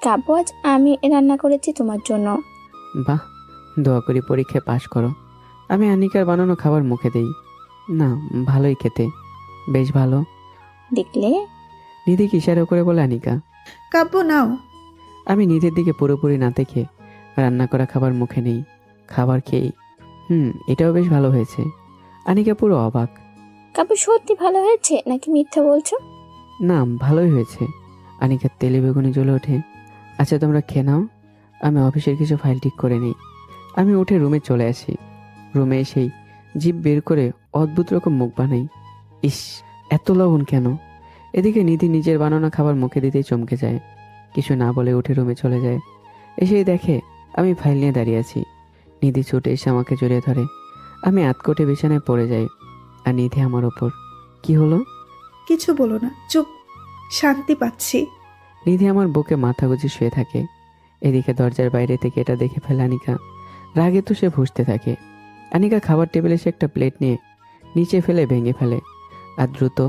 কাব্য, আজ আমি রান্না করেছি তোমার জন্য। বাহ, দোয়া করি পরীক্ষায় পাশ করো। আমি আনিকার বানানো খাবার মুখে দেই। না, ভালোই খেতে, বেশ ভালো। দেখলে? নিধি ইশারা করে বলে আনিকা। কাব্য নাও। আমি নিধির দিকে পুরোপুরি না দেখে রান্না করা খাবার মুখে নেই। খাবার খেয়েই এটাও বেশ ভালো হয়েছে। আনিকা পুরো অবাক। কাব্য, সত্যি ভালো হয়েছে নাকি মিথ্যা বলছো? না, ভালোই হয়েছে। আনিকার তেলে বেগুনি জ্বলে ওঠে। আচ্ছা তোমরা খেয়ে নাও, আমি অফিসের কিছু ফাইল ঠিক করে নিই। আমি উঠে রুমে চলে আসি। রুমে এসেই জিভ বের করে অদ্ভুত রকম মুখ বানাই। ইস, এত লবণ কেন? এদিকে নিধি নিজের বানানো খাবার মুখে দিতেই চমকে যায়। কিছু না বলে উঠে রুমে চলে যায়। এসেই দেখে আমি ফাইল নিয়ে দাঁড়িয়ে আছি। নিধি ছুটে এসে আমাকে জড়িয়ে ধরে। আমি আতকোটে বিছানায় পড়ে যাই। আর নিধি আমার ওপর। কি হলো? কিছু বলো না, চুপ। শান্তি পাচ্ছি। নিধি আমার বুকে মাথা গুঁজে শুয়ে থাকে। এদিকে দরজার বাইরে থেকে এটা দেখে ফেলে আনিকা। রাগে তো সে ফুঁসতে থাকে। আনিকা খাবার টেবিলে এসে একটা প্লেট নিয়ে নিচে ফেলে ভেঙে ফেলে। আর দ্রুত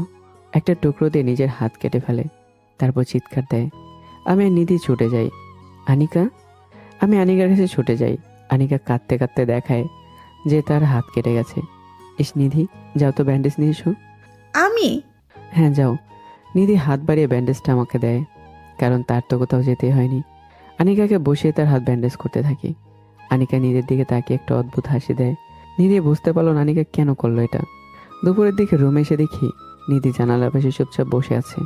একটা টুকরো দিয়ে নিজের হাত কেটে ফেলে। তারপর চিৎকার দেয়। আমি আর নিধি ছুটে যাই। আনিকা। আমি আনিকার কাছে ছুটে যাই। আনিকা কাঁদতে কাঁদতে দেখায় যে তার হাত কেটে গেছে। ইস নিধি, যাও তো ব্যান্ডেজ নিয়ে এসো। আমি? হ্যাঁ যাও। নিধি হাত বাড়িয়ে ব্যান্ডেজটা আমাকে দেয়, কারণ তার তো কোথাও যেতে হয়নি। আনিকাকে বসিয়ে তার হাত ব্যান্ডেজ করতে থাকি। আনিকা নিধির দিকে তাকিয়ে একটা অদ্ভুত হাসি দেয়। নিধি বুঝতে পারলো না আনিকা কেন করলো এটা। দুপুরের দিকে রুমে এসে দেখি নিধি জানালার পাশে চুপচাপ বসে আছে।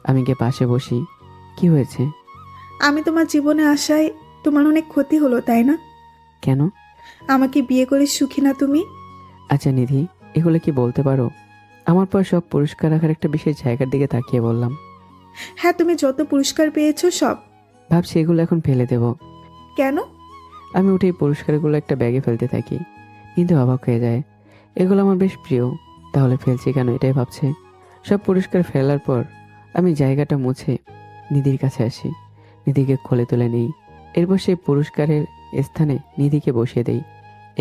আমি গিয়ে পাশে বসি। কি হয়েছে? আমি তোমার জীবনে আসায় তোমার অনেক ক্ষতি হলো, তাই না? কেন? আমাকে বিয়ে করে সুখী না তুমি? আচ্ছা নিধি, এগুলো কি বলতে পারো? আমার পর সব পুরস্কার রাখার একটা বিশেষ জায়গার দিকে তাকিয়ে বললাম। হ্যাঁ, তুমি যত পুরস্কার পেয়েছো সব। ভাবছি এগুলো এখন ফেলে দেব। কেন? আমি উঠে এই পুরস্কারগুলো একটা ব্যাগে ফেলতে থাকি, কিন্তু অবাক হয়ে যায়। এগুলো আমার বেশ প্রিয়, তাহলে ফেলছি কেন এটাই ভাবছে। সব পুরস্কার ফেলার পর আমি জায়গাটা মুছে নিধির কাছে আসি। নিধিকে কোলে তুলে নিই। এরপর সেই পুরস্কারের স্থানে নিধিকে বসিয়ে দেই।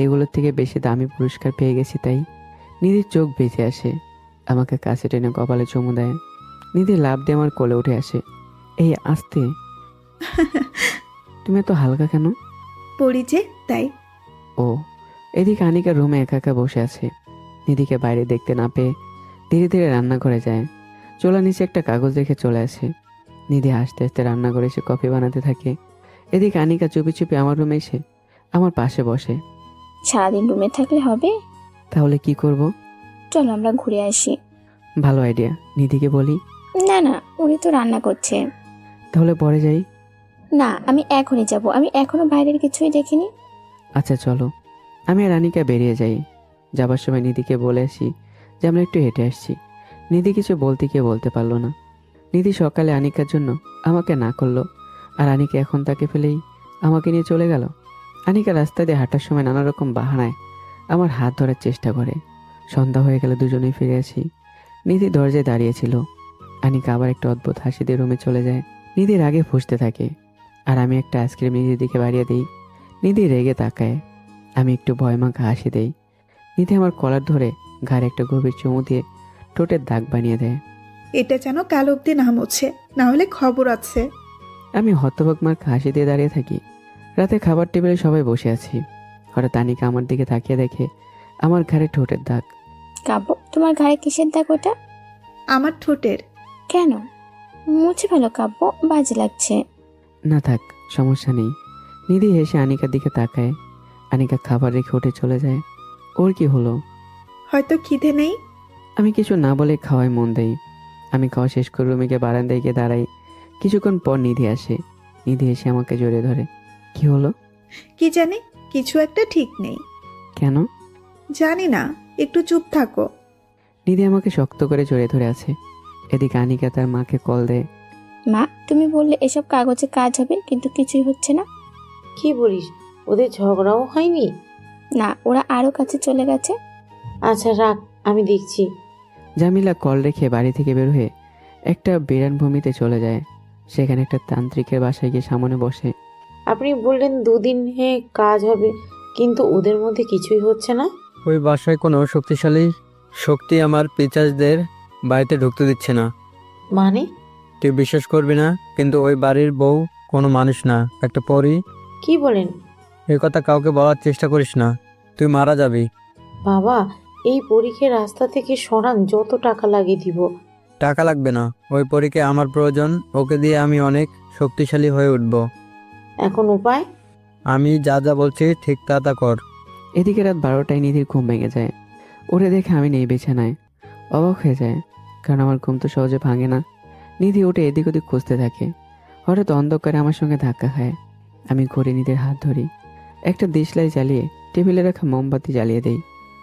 এগুলোর থেকে বেশি দামি পুরস্কার পেয়ে গেছি তাই। নিধির চোখ বেঁচে আসে। আমাকে কাছে টেনে কপালে চুমু দেয়। নিধি লাফ দিয়ে আমার কোলে উঠে আসে। এই আস্তে, তুমি এত হালকা কেন? পড়ি যে, তাই। ও। এদিকে আনিকা রুমে একা একা বসে আছে। নিধিকে বাইরে দেখতে না পেয়ে ধীরে ধীরে রান্না করে যায়। চোলা নিচে একটা কাগজ রেখে চলে আসে। নিধি আস্তে আস্তে রান্না করে এসে কফি বানাতে থাকে। এদিকে আনিকা চুপি চুপি আমার রুমে এসে আমার পাশে বসে। সারাদিন রুমে থাকলে হবে? তাহলে কি করব? চলো আমরা ঘুরে আসি। ভালো আইডিয়া, নিধিকে বলি। না না, উনি তো রান্না করছে। তাহলে পরে যাই। না, আমি এখনই যাব, আমি এখনো বাইরের কিছুই দেখিনি। আচ্ছা চলো। আমি আর আনিকা বেরিয়ে যাই। যাবার সময় নিধিকে বলে আসি যে আমরা একটু হেঁটে আসছি। নিধি কিছু বলতে গিয়ে বলতে পারলো না। নিধি সকালে আনিকার জন্য আমাকে না করলো, আর আনিকা এখন তাকে ফেলেই আমাকে নিয়ে চলে গেল। আনিকা রাস্তা দিয়ে হাঁটার সময় নানা রকম বাহানায় আমার হাত ধরার চেষ্টা করে। সন্ধ্যা হয়ে গেলে দুজনেই ফিরে আসি। নিধি দরজায় দাঁড়িয়েছিল। আনিকা আবার একটা অদ্ভুত হাসি দিয়ে রুমে চলে যায়। নিধির আগে ফুঁসতে থাকে, আর আমি একটা আইসক্রিম নিধির দিকে বাড়িয়ে দিই। নিধি রেগে তাকায়। আমি একটু ভয়মাখা হাসি দেই। নিধি আমার কলার ধরে ঘাড়ে একটা গভীর চুমু দিয়ে ঠোঁটের দাগ বানিয়ে দেয়। এটা যেন কাল অব্দি না মোছে, না হলে খবর আছে। আমি হতবাক মার্কা হাসি দিয়ে দাঁড়িয়ে থাকি। রাতে খাবার টেবিলে সবাই বসে আছি। হঠাৎ আনিকা আমার দিকে তাকিয়ে দেখে আমার ঘাড়ে ঠোঁটের দাগ। কাব্য, তোমার গায়ে কিসের দাগ ওটা? আমার ঠোঁটের। কেন? মুছে ভালো কাব্য, বাজে লাগছে। না থাক, সমস্যা নেই। নিধি হেসে আনিকার দিকে তাকায়। আনিকা খাবার রেখে উঠে চলে যায়। ওর কি হলো? হয়তো খিদে নেই। আমি কিছু না বলে খাওয়ায় মন দেই। আমি খাওয়া শেষ করে রুমিকে বারান্দায় গিয়ে দাঁড়াই। কিছুক্ষণ পর নিধি আসে। নিধি এসে আমাকে জড়িয়ে ধরে। কি হলো? কি জানি, কিছু একটা ঠিক নেই। কেন? জানি না, একটু চুপ থাকো। নিধি আমাকে শক্ত করে জড়িয়ে ধরে আছে। এদিকে আনিকা তার মাকে কল দেয়। মা, তুমি বললে এসব কাগজে কাজ হবে, কিন্তু কিছুই হচ্ছে না। কি বলিস, ওদের ঝগড়াও হয়নি? না, ওরা আরো কাছে চলে গেছে। আচ্ছা রাখ, আমি দেখছি। জামিলা কল রেখে বাড়ি থেকে বের হয়ে একটা বিরান ভূমিতে চলে যায়। সেখানে একটা তান্ত্রিকের বাসায় গিয়ে সামনে বসে। আপনি বললেন 2 দিনে কাজ হবে, কিন্তু ওদের মধ্যে কিছুই হচ্ছে না। ওই বাসায় কোনো শক্তিশালী শক্তি আমার পিচাজদের বাড়িতে ঢুকতে দিচ্ছে না। মানে? তুই বিশ্বাস করবি না, কিন্তু ওই বাড়ির বউ কোনো মানুষ না, একটা পরী। কি বলেন? এই কথা কাউকে বলার চেষ্টা করিস না, তুই মারা যাবি। বাবা, এই পরীকে রাস্তা থেকে সরান, যত টাকা লাগে দিব। টাকা লাগবে না, ওই পরীকে আমার প্রয়োজন। ওকে দিয়ে আমি অনেক শক্তিশালী হয়ে উঠব। এখন উপায়? আমি যা যা বলছি ঠিক তা তা কর। এদিকে রাত 12টায় নিধির ঘুম ভেঙে যায়। ওরে দেখে আমি নেই বিছানায়। অবাক হয়ে যায়, কারণ আমার ঘুম তো সহজে ভাঙে না। নিধি উঠে এদিক ওদিক খুঁজতে থাকে। হঠাৎ অন্ধকারে আমার সঙ্গে ধাক্কা খায়। আমি ঘুরে নিধির হাত ধরি। একটা দেশলাই জ্বালিয়ে টেবিলে রাখা মোমবাতি জ্বালিয়ে দেই।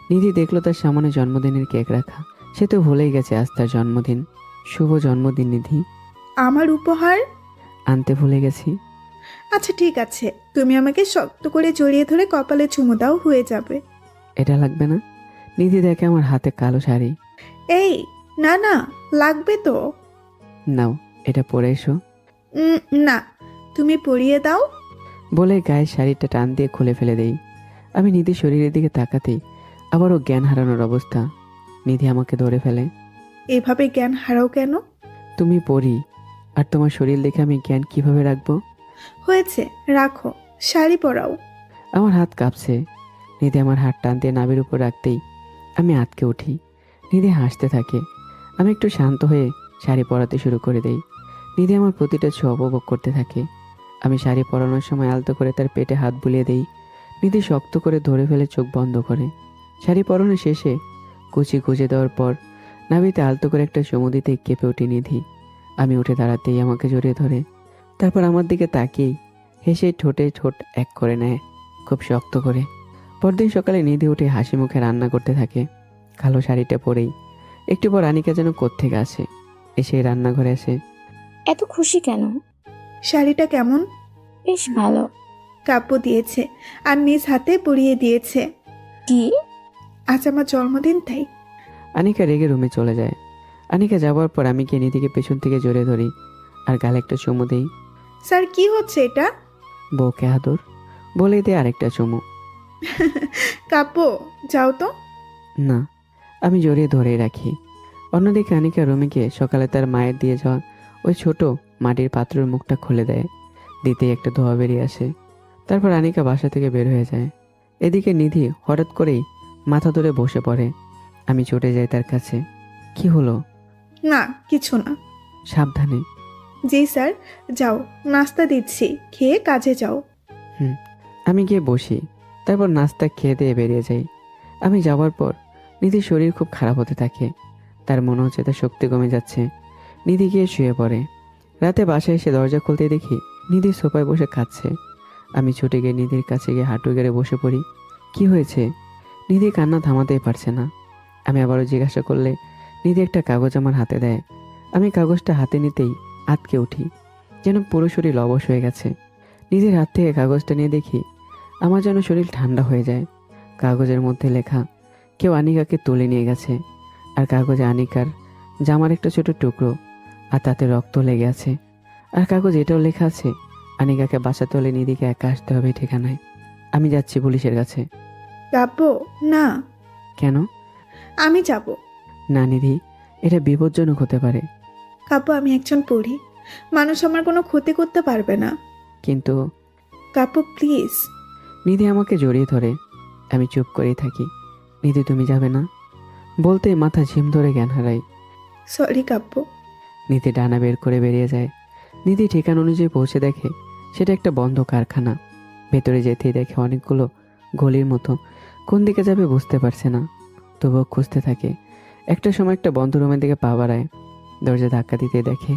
নিধি দেখলো তার সামনে জন্মদিনের কেক রাখা। সে তো ভুলেই গেছে আজ তার জন্মদিন। শুভ জন্মদিন নিধি। আমার উপহার? আনতে ভুলে গেছি। আচ্ছা ঠিক আছে, তুমি আমাকে শক্ত করে জড়িয়ে ধরে কপালে চুমু দাও, হয়ে যাবে। এটা লাগবে না। নিধি দেখে আমার হাতে কালো শাড়ি। এই, না না, লাগবে তো। নাও, এটা পরে এসো। না, তুমি পরিয়ে দাও। বলে গায়ের শাড়িটা টান দিয়ে খুলে ফেলে দেই। আমি নিধির শরীরের দিকে তাকাতেই আবারও জ্ঞান হারানোর অবস্থা। নিধি আমাকে ধরে ফেলে। এভাবে জ্ঞান হারাও কেন? তুমি পড়ি, আর তোমার শরীর দেখে আমি জ্ঞান কিভাবে রাখবো? হয়েছে, রাখো, শাড়ি পরাও। আমার হাত কাঁপছে। নিধি আমার হাত টান দিয়ে নাভির উপর রাখতেই আমি আটকে উঠি। নিধি হাসতে থাকে। আমি একটু শান্ত হয়ে শাড়ি পরাতে শুরু করে দেই। নিধি আমার প্রতিটা ছোঁয়া উপভোগ করতে থাকে। আমি শাড়ি পরানোর সময় আলতো করে তার পেটে হাত বুলিয়ে দেই। নিধি শক্ত করে ধরে ফেলে চোখ বন্ধ করে। শাড়ি পরানো শেষে কুচি গুজে দেওয়ার পর নাভিতে আলতো করে একটা চুমু দিতে কেঁপে ওঠে নিধি। আমি উঠে দাঁড়াতেই আমাকে জড়িয়ে ধরে। তারপর আমার দিকে তাকিয়েই হেসে ঠোঁটে ঠোঁট এক করে নেয়, খুব শক্ত করে। পরদিন সকালে নিধি উঠে হাসি মুখে রান্না করতে থাকে, কালো শাড়িটা পরেই। একটু পর আনিকা যেন কোত্থেকে আসে, এসে রান্নাঘরে আসে। এত খুশি কেন? শাড়িটা কেমন? বেশ ভালো। কাব্য দিয়েছে, আর নিজ হাতে পরিয়ে দিয়েছে। কি? আজ আমার জন্মদিন, তাই। আনিকা রেগে রুমে চলে যায়। আনিকা যাওয়ার পর আমি গিয়ে নিধিকে পেছন থেকে জড়িয়ে ধরি আর গালে একটা চুমু দেই। স্যার, কি হচ্ছে এটা? বউকে আদর বলে দে আরেকটা চুমু। কাব্য, যাও তো। না, আমি জড়িয়ে ধরেই রাখি। অন্যদিকে আনিকা রুমে গিয়ে সকালে তার মায়ের দিয়ে যাওয়া ওই ছোট মাটির পাত্রের মুখটা খুলে দেয়। দিতেই একটা ধোয়া বেরিয়ে আসে। তারপর আনিকা বাসা থেকে বের হয়ে যায়। এদিকে নিধি হঠাৎ করেই মাথা ধরে বসে পড়ে। আমি ছুটে যাই তার কাছে। কি হলো? না, কিছু না। সাবধানে। জি স্যার, যাও, নাস্তা দিচ্ছি, খেয়ে কাজে যাও। আমি গিয়ে বসি, তারপর নাস্তা খেয়ে দিয়ে বেরিয়ে যাই। আমি যাওয়ার পর নিধির শরীর খুব খারাপ হতে থাকে। তার মনে হচ্ছে তার শক্তি কমে যাচ্ছে। নিধি গিয়ে শুয়ে পড়ে। রাতে বাসায় এসে দরজা খুলতে দেখি নিধি সোফায় বসে খাচ্ছে। আমি ছুটে গিয়ে নিধির কাছে গিয়ে হাঁটু গেড়ে বসে পড়ি। কি হয়েছে? নিধি কান্না থামাতেই পারছে না। আমি আবারও জিজ্ঞাসা করলে নিধি একটা কাগজ আমার হাতে দেয়। আমি কাগজটা হাতে নিতেই আটকে উঠি, যেন পুরো শরীর অবশ হয়ে গেছে। নিধির হাত থেকে কাগজটা নিয়ে দেখি আমার যেন শরীর ঠান্ডা হয়ে যায়। কাগজের মধ্যে লেখা কেউ আনিকাকে তুলে নিয়ে গেছে, আর কাগজে আনিকার জামার একটা ছোট টুকরো, আর তাতে রক্ত লেগে আছে। আর কাগজ এটাও লেখা আছে আনিকাকে বাঁচাতে হলে নিধিকে একা আসতে হবে ঠিকানায়। আমি যাচ্ছি পুলিশের কাছে। কাব্য, না। কেন? আমি যাব। না নিধি, এটা বিপজ্জনক হতে পারে। কাব্য, আমি একজন পড়ি, মানুষ আমার কোনো ক্ষতি করতে পারবে না। কিন্তু কাব্য, প্লিজ। নিধি আমাকে জড়িয়ে ধরে। আমি চুপ করেই থাকি। নিধি, তুমি যাবে না? বলতে মাথা ঝিম ধরে জ্ঞান হারাই। সরি কাব্য। নিধি ডানা বের করে বেরিয়ে যায়। নিধি ঠিকানা অনুযায়ী পৌঁছে দেখে সেটা একটা বন্ধ কারখানা। ভেতরে যেতেই দেখে অনেকগুলো গলির মতো, কোন দিকে যাবে বুঝতে পারছে না, তবুও খুঁজতে থাকে। একটা সময় একটা বন্ধ রুমের দিকে পা বাড়ায়। দরজা ধাক্কা দিতে দেখে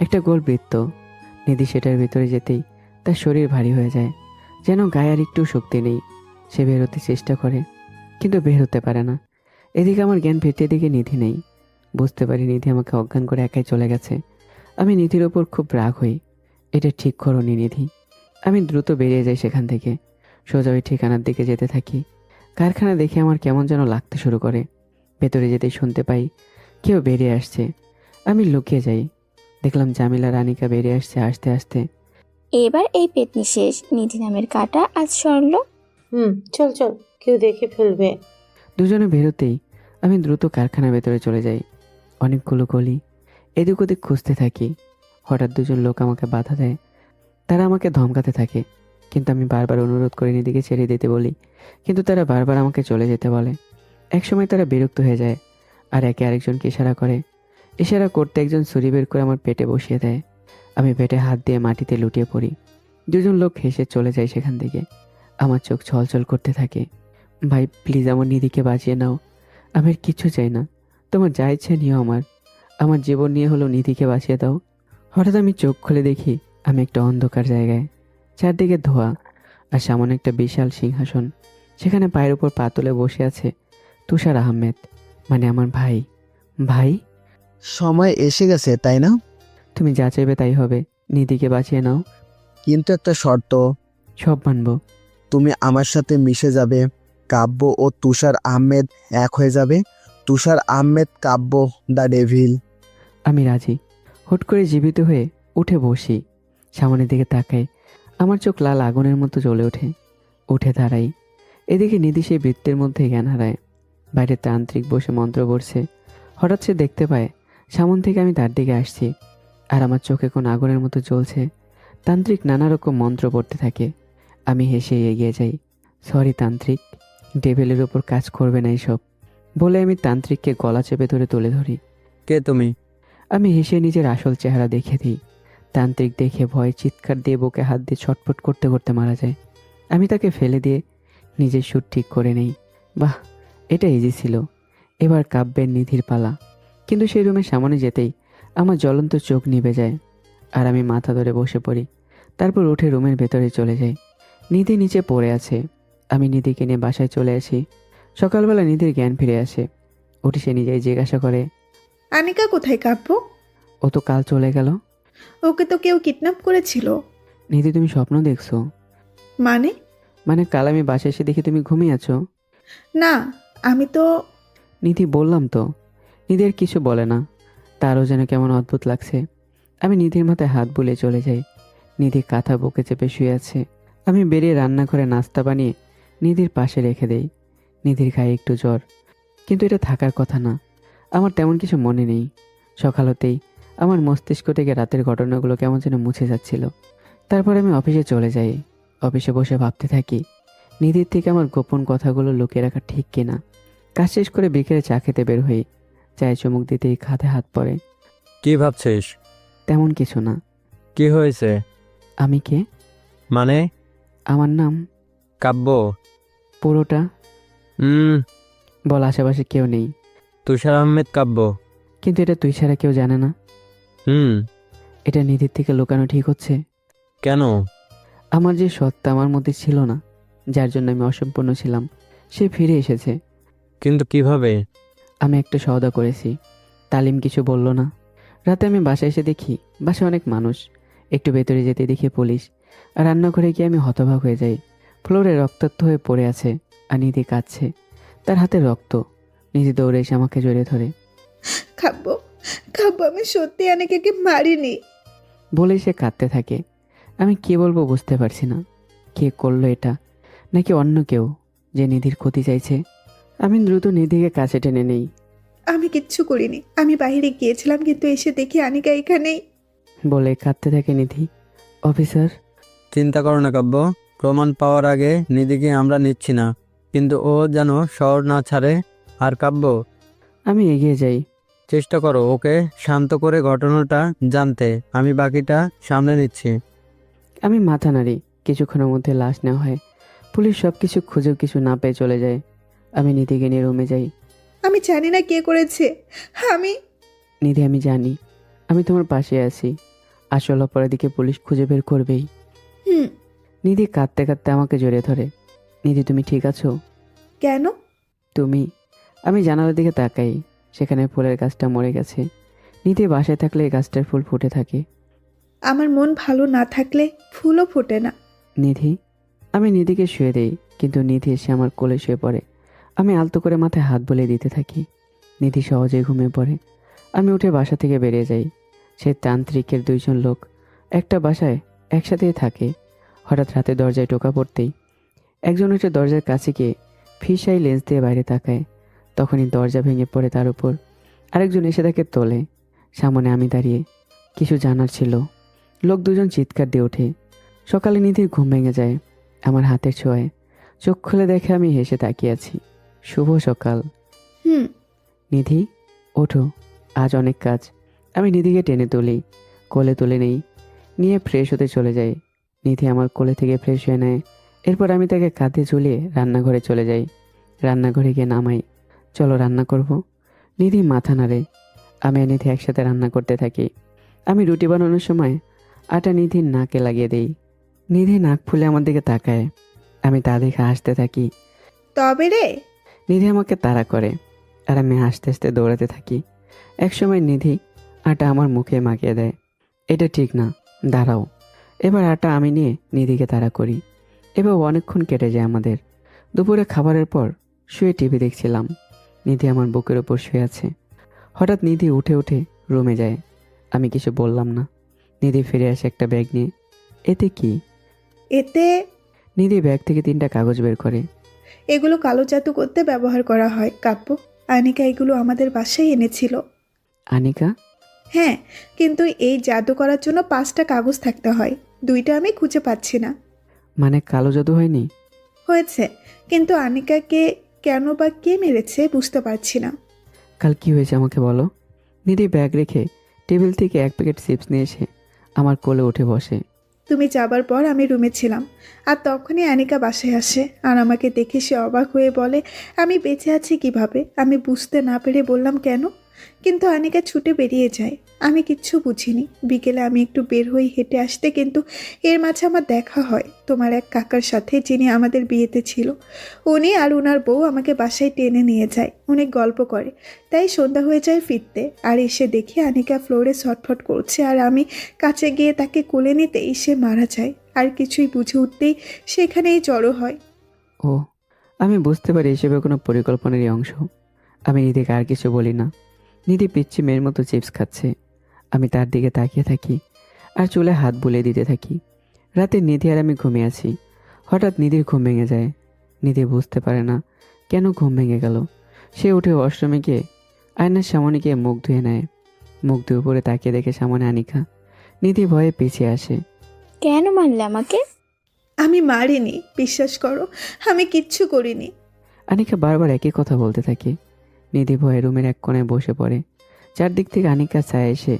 একটা গোল বৃত্ত। নিধি সেটার ভিতরে যেতেই তার শরীর ভারী হয়ে যায়, যেন গায়ে আর একটু শক্তি নেই। সে বেরোতে চেষ্টা করে, কিন্তু বের হতে পারে না। এদিকে আমার জ্ঞান ফিরতে দিকে নিধি নেই। বুঝতে পারি নিধি আমাকে অজ্ঞান করে একাই চলে গেছে। আমি নিধির ওপর খুব রাগ হই। এটা ঠিক করোনি নিধি। আমি দ্রুত বেরিয়ে যাই সেখান থেকে। সোজা ওই ঠিকানার দিকে যেতে থাকি। কারখানা দেখে আমার কেমন যেন লাগতে শুরু করে। ভেতরে যেতেই শুনতে পাই কেউ বেরিয়ে আসছে। আমি লুকিয়ে যাই। দেখলাম জামিলা রানিকা বেরিয়ে আসছে আস্তে আস্তে। এবার এই পেতনি শেষ। নিধি নামের কাটা আজ সরল। চল চল, কেউ দেখে ফেলবে। দুজনে বেরোতেই আমি দ্রুত কারখানার ভেতরে চলে যাই। অনেকগুলো গলি এদিক ওদিক খুঁজতে থাকি। হঠাৎ দুজন লোক আমাকে বাধা দেয়। তারা আমাকে ধমকাতে থাকে, কিন্তু আমি বারবার অনুরোধ করে নিদিকে ছেড়ে দিতে বলি, কিন্তু তারা বারবার আমাকে চলে যেতে বলে। একসময় তারা বিরক্ত হয়ে যায় আর একে আরেকজনকে ইশারা করে। ইশারা করতে একজন ছুরি বের করে আমার পেটে বসিয়ে দেয়। আমি পেটে হাত দিয়ে মাটিতে লুটিয়ে পড়ি। দুজন লোক হেসে চলে যায় সেখান থেকে। আমার চোখ ছলছল করতে থাকে। ভাই প্লিজ আমার নিধিকে বাঁচিয়ে নাও। আমি আর কিছু চাই না, তোমার যা ইচ্ছে নিও। আমার জীবন নিয়ে হলো নিধিকে বাঁচিয়ে দাও। হঠাৎ আমি চোখ খুলে দেখি আমি একটা অন্ধকার জায়গায়। চারদিকে ধোয়া, আর সামনে একটা বিশাল সিংহাসন। সেখানে পায়ের উপর পা তুলে বসে আছে তুষার আহমেদ, মানে আমার ভাই। ভাই, সময় এসে গেছে তাই না? তুমি যা চাইবে তাই হবে, নিধিকে বাঁচিয়ে নাও। কিন্তু একটা শর্ত, সব মানব। তুমি আমার সাথে মিশে যাবে। কাব্য ও তুষার আহমেদ এক হয়ে যাবে। তুষার আহমেদ, কাব্য দ্য ডেভিল। আমি রাজি। হুট করে জীবিত হয়ে উঠে বসি। সামনের দিকে তাকাই। আমার চোখ লাল আগুনের মতো জ্বলে ওঠে। উঠে দাঁড়াই। এদিকে নিধি সেই বৃত্তের মধ্যে জ্ঞান হারায়। বাইরে তান্ত্রিক বসে মন্ত্র পড়ছে। হঠাৎ সে দেখতে পায় সামন থেকে আমি তার দিকে আসছি, আর আমার চোখে কোন আগুনের মতো জ্বলছে। তান্ত্রিক নানা রকম মন্ত্র পড়তে থাকে। আমি হেসে এগিয়ে যাই। সরি তান্ত্রিক, ডেভিলের ওপর কাজ করবে না এসব বলে আমি তান্ত্রিককে গলা চেপে ধরে তুলে ধরি। কে তুমি? আমি হেসে নিজের আসল চেহারা দেখে দিই। তান্ত্রিক দেখে ভয় চিৎকার দিয়ে বুকে হাত দিয়ে ছটফট করতে করতে মারা যায়। আমি তাকে ফেলে দিয়ে নিজের সুর ঠিক করে নেই। বাহ, এটা ইজি ছিল। এবার কাব্যের নিধির পালা। কিন্তু সেই রুমের সামনে যেতেই আমার জ্বলন্ত চোখ নিভে যায়, আর আমি মাথা ধরে বসে পড়ি। তারপর উঠে রুমের ভেতরে চলে যাই। নিধি নিচে পড়ে আছে। আমি নিধিকে নিয়ে বাসায় চলে আসি। সকালবেলা নিধির জ্ঞান ফিরে আসে। উঠে সে নিজেই জিজ্ঞাসা করে, আনিকা কোথায় কাব্য? ও তো কাল চলে গেল। ওকে তো কেউ কিডন্যাপ করেছিল। নিধি, তুমি স্বপ্ন দেখছো? মানে? মানে কাল আমি বাসায় এসে দেখি তুমি ঘুমিয়ে আছো। না, আমি তো। নিধি, বললাম তো। নিধি আর কিছু বলে না। তারও যেন কেমন অদ্ভুত লাগছে। আমি নিধির মাথায় হাত বুলিয়ে চলে যাই। নিধি কাঁথা বুকে চেপে শুয়ে আছে। আমি বেরিয়ে রান্নাঘরে নাস্তা বানিয়ে নিধির পাশে রেখে দেই। নিধির গায়ে একটু জ্বর, কিন্তু এটা থাকার কথা না। আমার তেমন কিছু মনে নেই। সকাল হতেই আমার মস্তিষ্ক থেকে রাতের ঘটনাগুলো কেমন যেন মুছে যাচ্ছিল। তারপর আমি অফিসে চলে যাই। অফিসে বসে ভাবতে থাকি নিধির থেকে আমার গোপন কথাগুলো লুকিয়ে রাখা ঠিক কিনা। কাজ শেষ করে বিকেলে চা খেতে বের হই। চায়ে চুমুক দিতেই খাতে হাত পড়ে। কি ভাবছিস? তেমন কিছু না। কি হয়েছে? আমি কে? মানে? আমার নাম কাব্য? পুরোটা হুম। বল, আশেপাশে কেউ নেই। তুষার আহমেদ কাব্য। কিন্তু এটা তুই ছাড়া কেউ জানে না। হুম। এটা নিধির থেকে লুকানো ঠিক হচ্ছে? কেন? আমার যে সত্তা আমার মধ্যে ছিল না, যার জন্য আমি অসম্পূর্ণ ছিলাম, সে ফিরে এসেছে। কিন্তু কিভাবে? আমি একটা সওদা করেছি। তালিম কিছু বলল না। রাতে আমি বাসায় এসে দেখি বাসায় অনেক মানুষ। একটু ভেতরে যেতে দেখি পুলিশ। আর রান্নাঘরে গিয়ে আমি হতবাক হয়ে যাই। ফ্লোরে রক্তাক্ত হয়ে পড়ে আছে আর নিধি কাঁদছে। তার হাতে রক্ত। নিধি দৌড়ে এসে আমাকে জড়িয়ে ধরে খাবো খাবো, আমি সত্যি অনেকে মারিনি। বলেই সে কাঁদতে থাকে। আমি কি বলবো বুঝতে পারছি না। কে করলো এটা? নাকি অন্য কেউ যে নিধির ক্ষতি চাইছে? আমি দ্রুত নিধিকে কাছে টেনে নেই। আমি কিচ্ছু করিনি, আমি বাইরে গিয়েছিলাম, কিন্তু এসে দেখি আনিকা এখানেই। বলে কাঁদতে থাকে নিধি। অফিসার, চিন্তা করো না কাব্য, প্রমাণ পাওয়ার আগে নিধিকে আমরা নিচ্ছি না, কিন্তু ও যেন শহর না ছাড়ে। আর কাব্য, আমি এগিয়ে যাই। চেষ্টা করো ওকে শান্ত করে ঘটনাটা জানতে, আমি বাকিটা সামলে নিচ্ছি। আমি মাথা নাড়ি। কিছুক্ষণের মধ্যে লাশ নেওয়া হয়। পুলিশ সব কিছু খুঁজেও কিছু না পেয়ে চলে যায়। আমি নিধিকে নিয়ে রুমে যাই। আমি জানি না কে করেছে। আমি নিধি, আমি জানি আমি তোমার পাশে আছি। আসল অপরাধীকে পুলিশ খুঁজে বের করবেই। হুম। নিধি কাঁদতে কাঁদতে আমাকে জড়িয়ে ধরে। নিধি, তুমি ঠিক আছো? কেন? তুমি? আমি জানালার দিকে তাকাই। সেখানে ফুলের গাছটা মরে গেছে। নিধি বাসায় থাকলে এই গাছটার ফুল ফুটে থাকে। আমার মন ভালো না থাকলে ফুলও ফোটে না। নিধি। আমি নিধিকে শুয়ে দেই, কিন্তু নিধি এসে আমার কোলে শুয়ে পড়ে। আমি আলতো করে মাথায় হাত বুলিয়ে দিতে থাকি। নিধি সহজেই ঘুমিয়ে পড়ে। আমি উঠে বাসা থেকে বেরিয়ে যাই। সে তান্ত্রিকের দুইজন লোক একটা বাসায় একসাথেই থাকে। হঠাৎ রাতে দরজায় টোকা পড়তেই একজন উঠে দরজার কাছে গিয়ে ফিসাই লেন্স দিয়ে বাইরে তাকায়। তখনই দরজা ভেঙে পড়ে তার উপর। আরেকজন এসে তাকে তোলে। সামনে আমি দাঁড়িয়ে। কিছু জানার ছিল। লোক দুজন চিৎকার দিয়ে ওঠে। সকালে নিধির ঘুম ভেঙে যায় আমার হাতের ছোঁয়ায়। চোখ খুলে দেখে আমি হেসে তাকিয়ে আছি। শুভ সকাল। হুম। নিধি, ওঠো, আজ অনেক কাজ। আমি নিধিকে টেনে তুলি, কোলে তুলে নেই, নিয়ে ফ্রেশ হতে চলে যাই। নিধি আমার কোলে থেকে ফ্রেশ হয়ে নেয়। এরপর আমি তাকে কাঁধে ঝুলিয়ে রান্নাঘরে চলে যাই। রান্নাঘরে গিয়ে নামাই। চলো রান্না করব। নিধি মাথা নাড়ে। আমি আর নিধি একসাথে রান্না করতে থাকি। আমি রুটি বানানোর সময় আটা নিধির নাকে লাগিয়ে দেই। নিধি নাক ফুলে আমার দিকে তাকায়। আমি তা দেখে হাসতে থাকি। তবে রে, নিধি আমাকে তাড়া করে আর আমি হাসতে হাসতে দৌড়াতে থাকি। একসময় নিধি আটা আমার মুখে মাখিয়ে দেয়। এটা ঠিক না, দাঁড়াও। এবার আটা আমি নিয়ে নিধিকে তাড়া করি। এবার অনেকক্ষণ কেটে যায় আমাদের। দুপুরে খাবারের পর শুয়ে টিভি দেখছিলাম। নিধি আমার বুকের ওপর শুয়ে আছে। হঠাৎ নিধি উঠে উঠে রুমে যায়। আমি কিছু বললাম না। নিধি ফিরে আসে একটা ব্যাগ নিয়ে। এতে কি? এতে নিধি ব্যাগ থেকে 3টা কাগজ বের করে। এগুলো কালো জাদু করতে ব্যবহার করা হয় কাব্য। আনিকা এগুলো আমাদের বাসায় এনেছিল। আনিকা? হ্যাঁ, কিন্তু এই জাদু করার জন্য 5টা কাগজ থাকতে হয়। 2টা আমি খুঁজে পাচ্ছি না। মানে কালো জাদু হয়নি? হয়েছে, কিন্তু আনিকাকে কেন বা কে মেরেছে বুঝতে পারছি না। কাল কি হয়েছে আমাকে বলো। নিধি ব্যাগ রেখে টেবিল থেকে 1 প্যাকেট চিপস নিয়ে এসে আমার কোলে উঠে বসে। তুমি যাবার পর আমি রুমে ছিলাম, আর তখনই আনিকা বাসায় আসে। আর আমাকে দেখে সে অবাক হয়ে বলে, আমি বেঁচে আছি কিভাবে? আমি বুঝতে না পেরে বললাম কেন, কিন্তু আনিকা ছুটে বেরিয়ে যায়। আমি কিচ্ছু বুঝিনি। বিকেলে আমি একটু বের হই হেঁটে আসতে, কিন্তু এর মাঝে আমার দেখা হয় তোমার এক কাকার সাথে, যিনি আমাদের বিয়েতে ছিল। উনি আর ওনার বউ আমাকে বাসায় টেনে নিয়ে যায়, অনেক গল্প করে। তাই সন্ধ্যা হয়ে যায় ফিরতে। আর এসে দেখি আনিকা ফ্লোরে ছটফট করছে, আর আমি কাছে গিয়ে তাকে কোলে নিতেই সে মারা যায়। আর কিছুই বুঝে উঠতেই সেখানেই জড়ো হয়। ও, আমি বুঝতে পারি এসবে কোনো পরিকল্পনারই অংশ। আমি নিধিকে আর কিছু বলি না। নিধি পিচ্ছি মেয়ের মতো চিপস খাচ্ছে। আমি তার দিকে তাকিয়ে থাকি আর চুলে হাত বুলিয়ে দিতে থাকি। রাতে নিধি আর আমি ঘুমিয়ে আছি। হঠাৎ নিধির ঘুম ভেঙে যায়। নিধি বুঝতে পারে না কেন ঘুম ভেঙে গেল। সে উঠে ওয়াশরুমে গিয়ে আয়নার সামনে গিয়ে মুখ ধুয়ে নেয়। মুখ ধুয়ে উপরে তাকিয়ে দেখে সামনে আনিকা। নিধি ভয়ে পিছিয়ে আসে। কেন মারলে আমাকে? আমি মারিনি, বিশ্বাস করো, আমি কিচ্ছু করিনি। আনিকা বারবার একই কথা বলতে থাকে। নিধি ভয়ে রুমের এক কোণায় বসে পড়ে। চারদিক থেকে আনিকা ছায়া এসে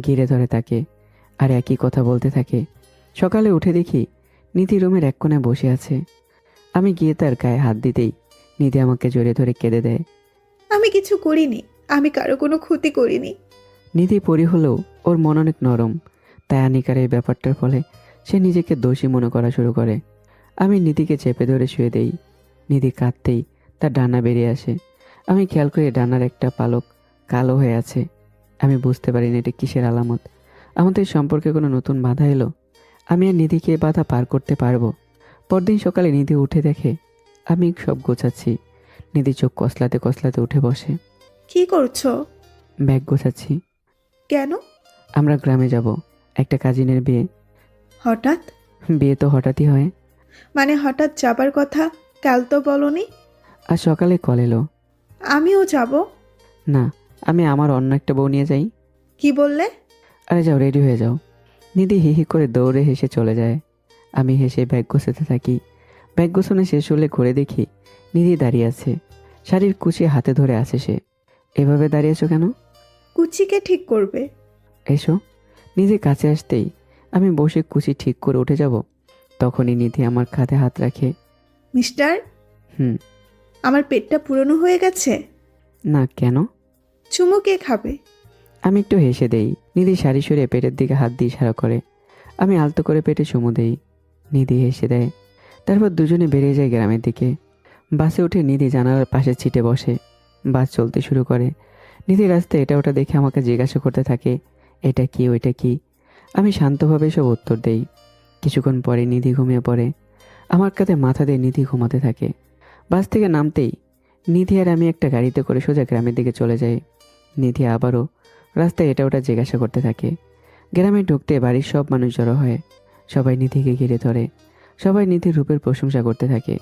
ঘিরে ধরে তাকে আর একই কথা বলতে থাকে। সকালে উঠে দেখি নিধি রুমের এক কোণে বসে আছে। আমি গিয়ে তার গায়ে হাত দিতেই নিধি আমাকে জড়িয়ে ধরে কেঁদে দেয়। আমি কিছু করিনি, আমি কারো কোনো ক্ষতি করিনি। নিধি পরি হলেও ওর মন অনেক নরম, তাই আনিকার এই ব্যাপারটার ফলে সে নিজেকে দোষী মনে করা শুরু করে। আমি নিধিকে চেপে ধরে শুয়ে দেই। নিধি কাঁদতেই তার ডানা বেরিয়ে আসে। আমি খেয়াল করি ডানার একটা পালক কালো হয়ে আছে। আমি বুঝতে পারিনি এটা কিসের আলামত। আমাদের সম্পর্কে কোনো নতুন বাধা এলো? আমি আর নিধিকে এ বাধা পার করতে পারবো? পরদিন সকালে নিধি উঠে দেখে আমি সব গোছাচ্ছি। নিধি চোখ কসলাতে কসলাতে উঠে বসে। কি করছো? ব্যাগ গোছাচ্ছি। কেন? আমরা গ্রামে যাব, একটা কাজিনের বিয়ে। হঠাৎ? বিয়ে তো হঠাৎই হয়। মানে হঠাৎ যাবার কথা কাল তো বলনি। আর সকালে কল এলো। আমিও যাব। না, আমি আমার অন্য একটা বউ নিয়ে যাই। কি বললে? আরে যাও, রেডি হয়ে যাও। নিধি হি হি করে দৌড়ে হেসে চলে যায়। আমি হেসে ব্যাগ গোছাতে থাকি। ব্যাগ গোছানো শেষ হলে ঘুরে দেখি নিধি দাঁড়িয়ে আছে। শাড়ির কুচি হাতে ধরে আছে সে। এভাবে দাঁড়িয়েছো কেন? কুচিকে ঠিক করবে। এসো। নিধি কাছে আসতেই আমি বসে কুচি ঠিক করে উঠে যাব, তখনই নিধি আমার কাঁধে হাত রাখে। মিস্টার, হুম। আমার পেটটা পুরনো হয়ে গেছে। না, কেন? চুমু কে খাবে? আমি একটু হেসে দেই। নিধি শাড়ি সরিয়ে পেটের দিকে হাত দিয়ে ইশারা করে। আমি আলতো করে পেটে চুমু দেই। নিধি হেসে দেয়। তারপর দুজনে বেরিয়ে যায় গ্রামের দিকে। বাসে উঠে নিধি জানালার পাশে ছিটে বসে। বাস চলতে শুরু করে। নিধি রাস্তায় এটা ওটা দেখে আমাকে জিজ্ঞাসা করতে থাকে, এটা কি ওইটা কি। আমি শান্তভাবে সব উত্তর দেই। কিছুক্ষণ পরে নিধি ঘুমিয়ে পড়ে। আমার কাঁধে মাথা দিয়ে নিধি ঘুমাতে থাকে। বাস থেকে নামতেই নিধি আর আমি একটা গাড়িতে করে সোজা গ্রামের দিকে চলে যাই। নিধি আবারও রাস্তায় এটা ওটা জিজ্ঞাসা করতে থাকে। গ্রামে ঢুকতে বাড়ির সব মানুষ জড়ো হয়। সবাই নিধিকে ঘিরে ধরে। সবাই নিধির রূপের প্রশংসা করতে থাকে।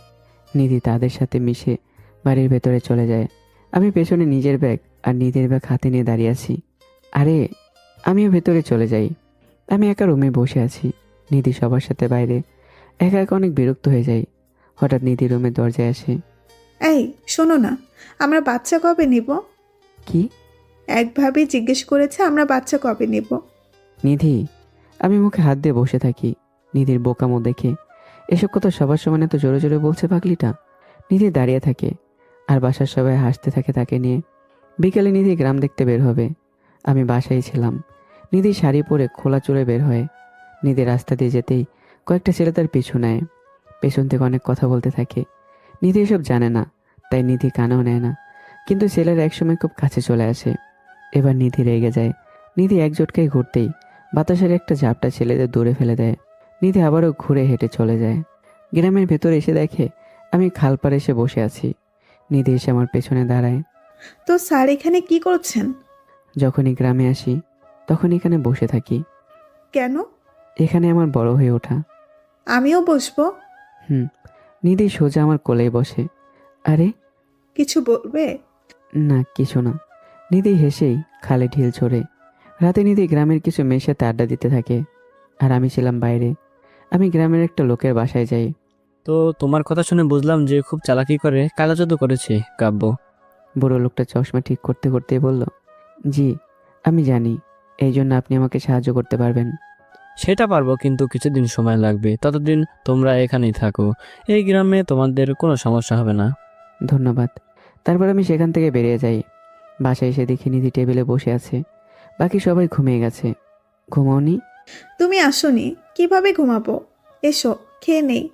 নিধি তাদের সাথে মিশে বাড়ির ভেতরে চলে যায়। আমি পেছনে নিজের ব্যাগ আর নিধির ব্যাগ হাতে নিয়ে দাঁড়িয়ে আছি। আরে, আমিও ভেতরে চলে যাই। আমি একা রুমে বসে আছি। নিধি সবার সাথে বাইরে। একা একা অনেক বিরক্ত হয়ে যাই। হঠাৎ নিধি রুমের দরজায় আসে। এই শোনো না, আমরা বাচ্চা কবে নিব? কি? একভাবে জিজ্ঞেস করেছে আমরা বাচ্চা কবে নিব। নিধি। আমি মুখে হাত দিয়ে বসে থাকি। নিধির বোকামো দেখে এসব কথা সবার সমানে তো জোরে জোরে বলছে পাগলিটা। নিধি দাঁড়িয়ে থাকে আর বাসার সবাই হাসতে থাকে তাকে নিয়ে। বিকেলে নিধি গ্রাম দেখতে বের হবে। আমি বাসায় ছিলাম। নিধি শাড়ি পরে খোলা চুলে বের হয়। নিধি রাস্তা দিয়ে যেতেই কয়েকটা ছেলে তার পিছু নেয়। পেছন থেকে অনেক কথা বলতে থাকে। নিধি এসব জানে না, তাই নিধি কানেও নেয় না। কিন্তু ছেলেরা একসময় খুব কাছে চলে আসে। এবার নিধি রেগে যায়। নিধি এক ঝটকায় ঘুরতেই বাতাসের একটা ঝাপটা ছেলেদের দূরে ফেলে দেয়। নিধি আবারও ঘুরে হেঁটে চলে যায়। গ্রামের ভেতরে এসে দেখে আমি খাল পাড়ে এসে বসে আছি। নিধি এসে আমার পেছনে দাঁড়ায়। তো স্যার এখানে কি করছেন? যখনই গ্রামে আসি তখন এখানে বসে থাকি। কেন? এখানে আমার বড় হয়ে ওঠা। আমিও বসবো। নিধি সোজা আমার কোলেই বসে। আরে, কিছু বলবে? না কিছু না। নিধি হেসেই খালে ঢিল ছোড়ে। রাতে নিধি গ্রামের কিছু মেয়ের সাথে আড্ডা দিতে থাকে আর আমি ছিলাম বাইরে। আমি গ্রামের একটা লোকের বাসায় যাই। তো তোমার কথা শুনে বুঝলাম যে খুব চালাকি করে কালো জাদু করেছে কাব্য। বুড়ো লোকটা চশমা ঠিক করতে করতেই বলল, জি আমি জানি, এই জন্য আপনি আমাকে সাহায্য করতে পারবেন। সেটা পারবো, কিন্তু কিছুদিন সময় লাগবে। ততদিন তোমরা এখানেই থাকো। এই গ্রামে তোমাদের কোনো সমস্যা হবে না। ধন্যবাদ। তারপর আমি সেখান থেকে বেরিয়ে যাই। বাসায় এসে দেখি নিধি টেবিলে বসে আছে। বাকি সবাই ঘুমিয়ে গেছে। ঘুমাওনি? তুমি আসোনি, কিভাবে ঘুমাবো? এসো খেয়ে নেই।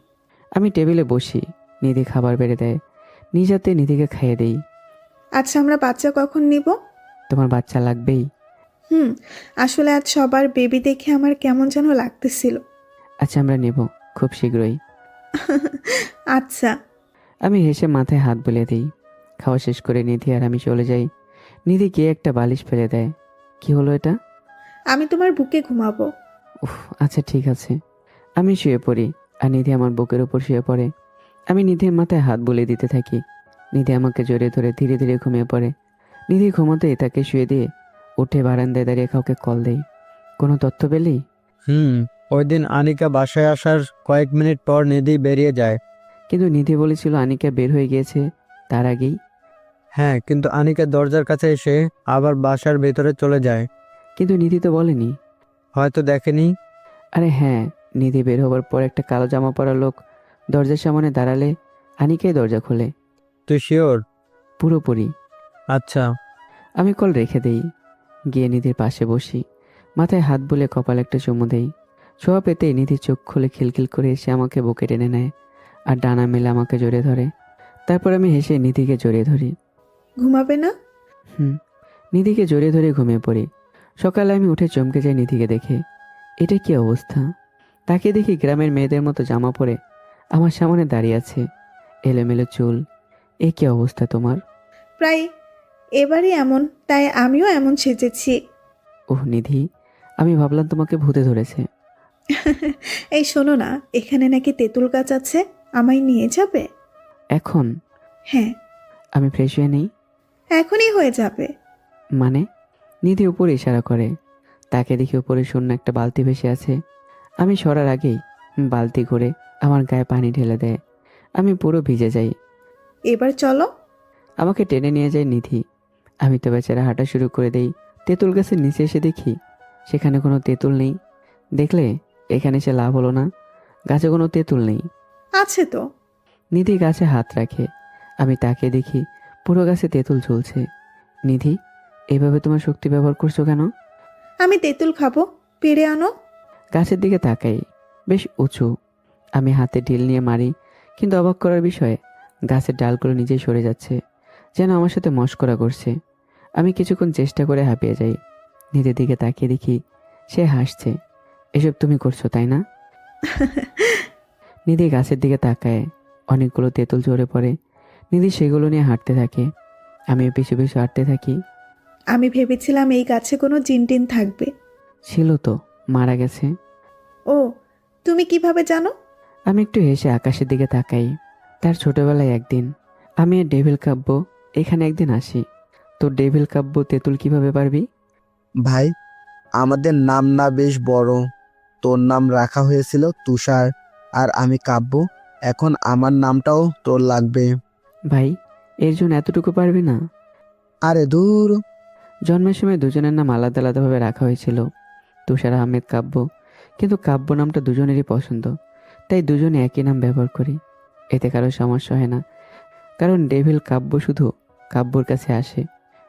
আমি টেবিলে বসি। নিধি খাবার বেড়ে দেয়। নিজ হাতে নিধিকে খাইয়ে দেই। আচ্ছা আমরা বাচ্চা কখন নিব? তোমার বাচ্চা লাগবেই? আসলে আজ সবার বেবি দেখে আমার কেমন যেন লাগতেছিল। আচ্ছা, আমরা নেব খুব শীঘ্রই। আচ্ছা। আমি হেসে মাথায় হাত বুলিয়ে দিই। খাওয়া শেষ করে নিধি আর আমি চলে যাই। নিধি গিয়ে একটা বালিশ ফেলে দেয়। কি হলো এটা? আমি তোমার বুকে ঘুমাবো। উফ, আচ্ছা ঠিক আছে। আমি শুয়ে পড়ি আর নিধি আমার বুকের উপর শুয়ে পড়ে। আমি নিধির মাথায় হাত বুলিয়ে দিতে থাকি। নিধি আমাকে জড়িয়ে ধরে ধীরে ধীরে ঘুমিয়ে পড়ে। নিধি ঘুমোতেই তাকে শুয়ে দিয়ে উঠে বারান্দায় দাঁড়িয়ে কাউকে কল দেই। কোনো তথ্য পেলি? ওই দিন আনিকা বাসায় আসার কয়েক মিনিট পর নিধি বেরিয়ে যায়। কিন্তু নিধি বলেছিল আনিকা বের হয়ে গিয়েছে তার আগেই। হ্যাঁ, কিন্তু আনিকা দরজার কাছে এসে আবার বাসার ভেতরে চলে যায়। কিন্তু নিধি তো বলেনি। হয়তো দেখেনি। আরে হ্যাঁ, নিধি বের হবার পর একটা কালো জামা পরা লোক দরজার সামনে দাঁড়ালে আনিকাই দরজা খোলে। তুই শিওর? পুরোপুরি। আচ্ছা। আমি কল রেখে দেই, গিয়ে নিধির পাশে বসি, মাথায় হাত বুলে কপালে একটা চুমু দেই। ছোঁয়া পেতেই নিধি চোখ খুলে খিলখিল করে এসে আমাকে বুকে টেনে নেয় আর ডানা মেলে আমাকে জড়িয়ে ধরে। তারপর আমি হেসে নিধিকে জড়িয়ে ধরি। ঘুমাবে না? নিধিকে জড়িয়ে ধরে ঘুমিয়ে পড়ি। সকালে আমি উঠে চমকে যাই নিধিকে দেখে। এটা কি অবস্থা? তাকে দেখি গ্রামের মেয়েদের মতো জামা পরে আমার সামনে দাঁড়িয়ে আছে, এলোমেলো চুল। এ কি অবস্থা তোমার? প্রায় এবারই এমন, তাই আমিও এমন সেজেছি। ওহ নিধি, আমি ভাবলাম তোমাকে ভূতে ধরেছে। এই শোনো না, এখানে নাকি তেঁতুল গাছ আছে, আমায় নিয়ে যাবে? এখন? হ্যাঁ, আমি ফ্রেশ হয়ে নেই। এখনই হয়ে যাবে। মানে? নিধি উপরে ইশারা করে। তাকে দেখে উপরে শূন্য একটা বালতি ভেসে আছে। আমি সরার আগেই বালতি করে আমার গায়ে পানি ঢেলে দেয়। আমি পুরো ভিজে যাই। এবার চলো। আমাকে টেনে নিয়ে যায় নিধি। আমি তো বেচারা হাঁটা শুরু করে দেই। তেঁতুল গাছের নিচে এসে দেখি সেখানে কোনো তেঁতুল নেই। দেখলে এখানে সে লাভ হলো না, গাছে কোনো তেঁতুল নেই। আছে তো। নিধি গাছে হাত রাখে। আমি তাকে দেখি পুরো গাছে তেঁতুল ঝুলছে। নিধি, এভাবে তোমার শক্তি ব্যবহার করছো কেন? আমি তেঁতুল খাবো, পেড়ে আনো। গাছের দিকে তাকাই, বেশ উঁচু। আমি হাতে ঢিল নিয়ে মারি, কিন্তু অবাক করার বিষয়ে গাছের ডালগুলো নিজেই সরে যাচ্ছে, যেন আমার সাথে মশকরা করছে। আমি কিছুক্ষণ চেষ্টা করে হাঁপিয়ে যাই। নিধের দিকে তাকিয়ে দেখি সে হাসছে। এসব তুমি করছো তাই না? নিধি গাছের দিকে তাকায়, অনেকগুলো তেঁতুল ঝরে পড়ে। নিধি সেগুলো নিয়ে হাঁটতে থাকে, আমিও পিছু পিছু হাঁটতে থাকি। আমি ভেবেছিলাম এই গাছে কোনো জিনটিন থাকবে। ছিল তো, মারা গেছে। ও, তুমি কিভাবে জানো? আমি একটু হেসে আকাশের দিকে তাকাই। তার ছোটবেলায় একদিন আমি আর ডেভিল কাব্য এখানে একদিন আসি। তো ডেভিল কাব্য তেঁতুল কিভাবে পারবি? ভাই, আমাদের নাম না বেশ বড়। তোর নাম রাখা হয়েছিল তুষার, আর আমি কাব্য। এখন আমার নামটাও তোর লাগবে। ভাই, এর জন্য এতটুকু পারবি না? আরে দূর। জন্মের সময় দুজনের নাম আলাদা আলাদাভাবে রাখা হয়েছিল, তুষার আহমেদ কাব্য। কিন্তু কাব্য নামটা দুজনেরই পছন্দ, তাই দুজনে একই নাম ব্যবহার করি। এতে কারো সমস্যা হয় না, কারণ ডেভিল কাব্য শুধু কাব্যর কাছে আসে।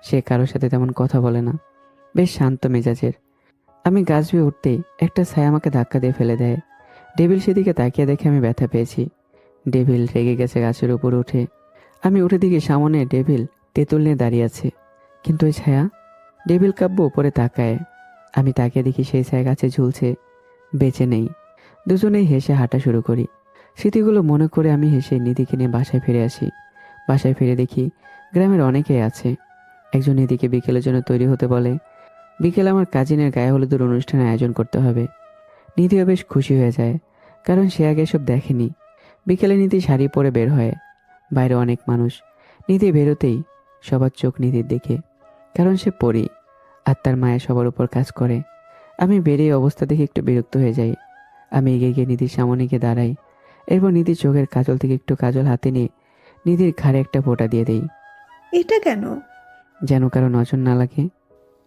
সে কারোর সাথে তেমন কথা বলে না, বেশ শান্ত মেজাজের। আমি গাছ বেয়ে উঠতেই একটা ছায়া আমাকে ধাক্কা দিয়ে ফেলে দেয়। ডেভিল সেদিকে তাকিয়ে দেখে আমি ব্যথা পেয়েছি। ডেভিল রেগে গেছে গাছের উপর উঠে। আমি উঠে দিকে সামনে ডেভিল তেঁতুল নিয়ে দাঁড়িয়ে আছে, কিন্তু ওই ছায়া। ডেভিল কাব্য উপরে তাকায়। আমি তাকিয়ে দেখি সেই ছায়া গাছে ঝুলছে, বেঁচে নেই। দুজনেই হেসে হাঁটা শুরু করি। স্মৃতিগুলো মনে করে আমি হেসে নিধিকে নিয়ে বাসায় ফিরে আসি। বাসায় ফিরে দেখি গ্রামের অনেকেই আছে। একজন নিধিকে বিকেলের জন্য তৈরি হতে বলে। বিকেলে আমার কাজিনের গায়ে হলুদের অনুষ্ঠানের আয়োজন করতে হবে। নিধিও বেশ খুশি হয়ে যায়, কারণ সে আগে এসব দেখেনি। বিকেলে নিধি শাড়ি পরে বের হয়। বাইরে অনেক মানুষ। নিধি বেরোতেই সবার চোখ নিধির দিকে, কারণ সে পরী আর তার মায়া সবার উপর কাজ করে। আমি বেরিয়ে অবস্থা দেখে একটু বিরক্ত হয়ে যাই। আমি এগিয়ে গিয়ে নিধির সামনে গিয়ে দাঁড়াই। এরপর নিধির চোখের কাজল থেকে একটু কাজল হাতে নিয়ে নিধির ঘাড়ে একটা ফোঁটা দিয়ে দেই, এটা কেন? যেন কারো নজর না লাগে।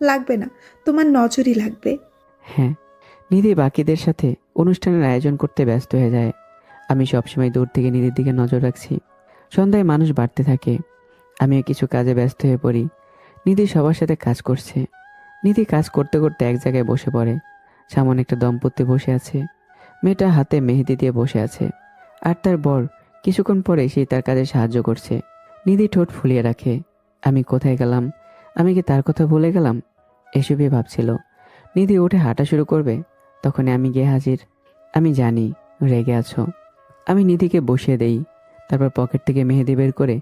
লাগবে না, তোমার নজরই লাগবে। হ্যাঁ। নিধি বাকিদের সাথে অনুষ্ঠানের আয়োজন করতে ব্যস্ত হয়ে যায়। আমি সবসময় দূর থেকে নিধির দিকে নজর রাখছি। সন্ধ্যায় মানুষ বাড়তে থাকে, আমিও কিছু কাজে ব্যস্ত হয়ে পড়ি। নিধি সবার সাথে কাজ করছে। নিধি কাজ করতে করতে এক জায়গায় বসে পড়ে। সামনে একটা দম্পতি বসে আছে। মেয়েটা হাতে মেহেদি দিয়ে বসে আছে, আর তার বর কিছুক্ষণ পরে সেই তার কাজে সাহায্য করছে। নিধি ঠোঁট ফুলিয়ে রাখে। আমি কোথায় গেলাম? আমি কি তার কথা ভুলে গেলাম? এসবই ভাবছিল। নিধি উঠে হাঁটা শুরু করবে, তখনই আমি গিয়ে হাজির। আমি জানি রেগে আছো। আমি নিধিকে বসিয়ে দেই, তারপর পকেট থেকে মেহেদি বের করে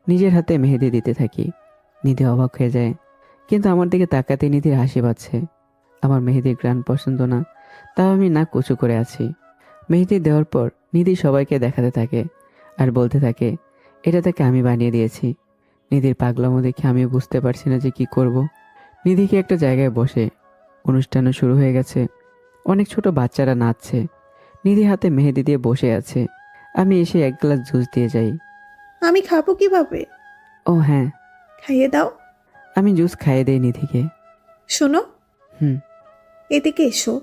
নিজের হাতে মেহেদি দিতে থাকি। নিধি অবাক হয়ে যায়, কিন্তু আমার দিকে তাকাতে নিধির হাসি পাচ্ছে। আমার মেহেদির গ্রান পছন্দ না, তাও আমি নাক উঁচু করে আছি। মেহেদি দেওয়ার পর নিধি সবাইকে দেখাতে থাকে আর বলতে থাকে এটা তাকে আমি বানিয়ে দিয়েছি। নিধির পাগলামো দেখে আমিও বুঝতে পারছি না যে কি করব। নিধিকে একটা জায়গায় বসে। অনুষ্ঠানও শুরু হয়ে গেছে। অনেক ছোট বাচ্চারা নাচছে। নিধি হাতে মেহেদি দিয়ে বসে আছে। আমি এসে এক গ্লাস জুস দিয়ে যাই। আমি খাবো কিভাবে? ও হ্যাঁ, খাইয়ে দাও। আমি জুস খাইয়ে দেই নিধিকে। শোনো, হুম। এদিকে এসো।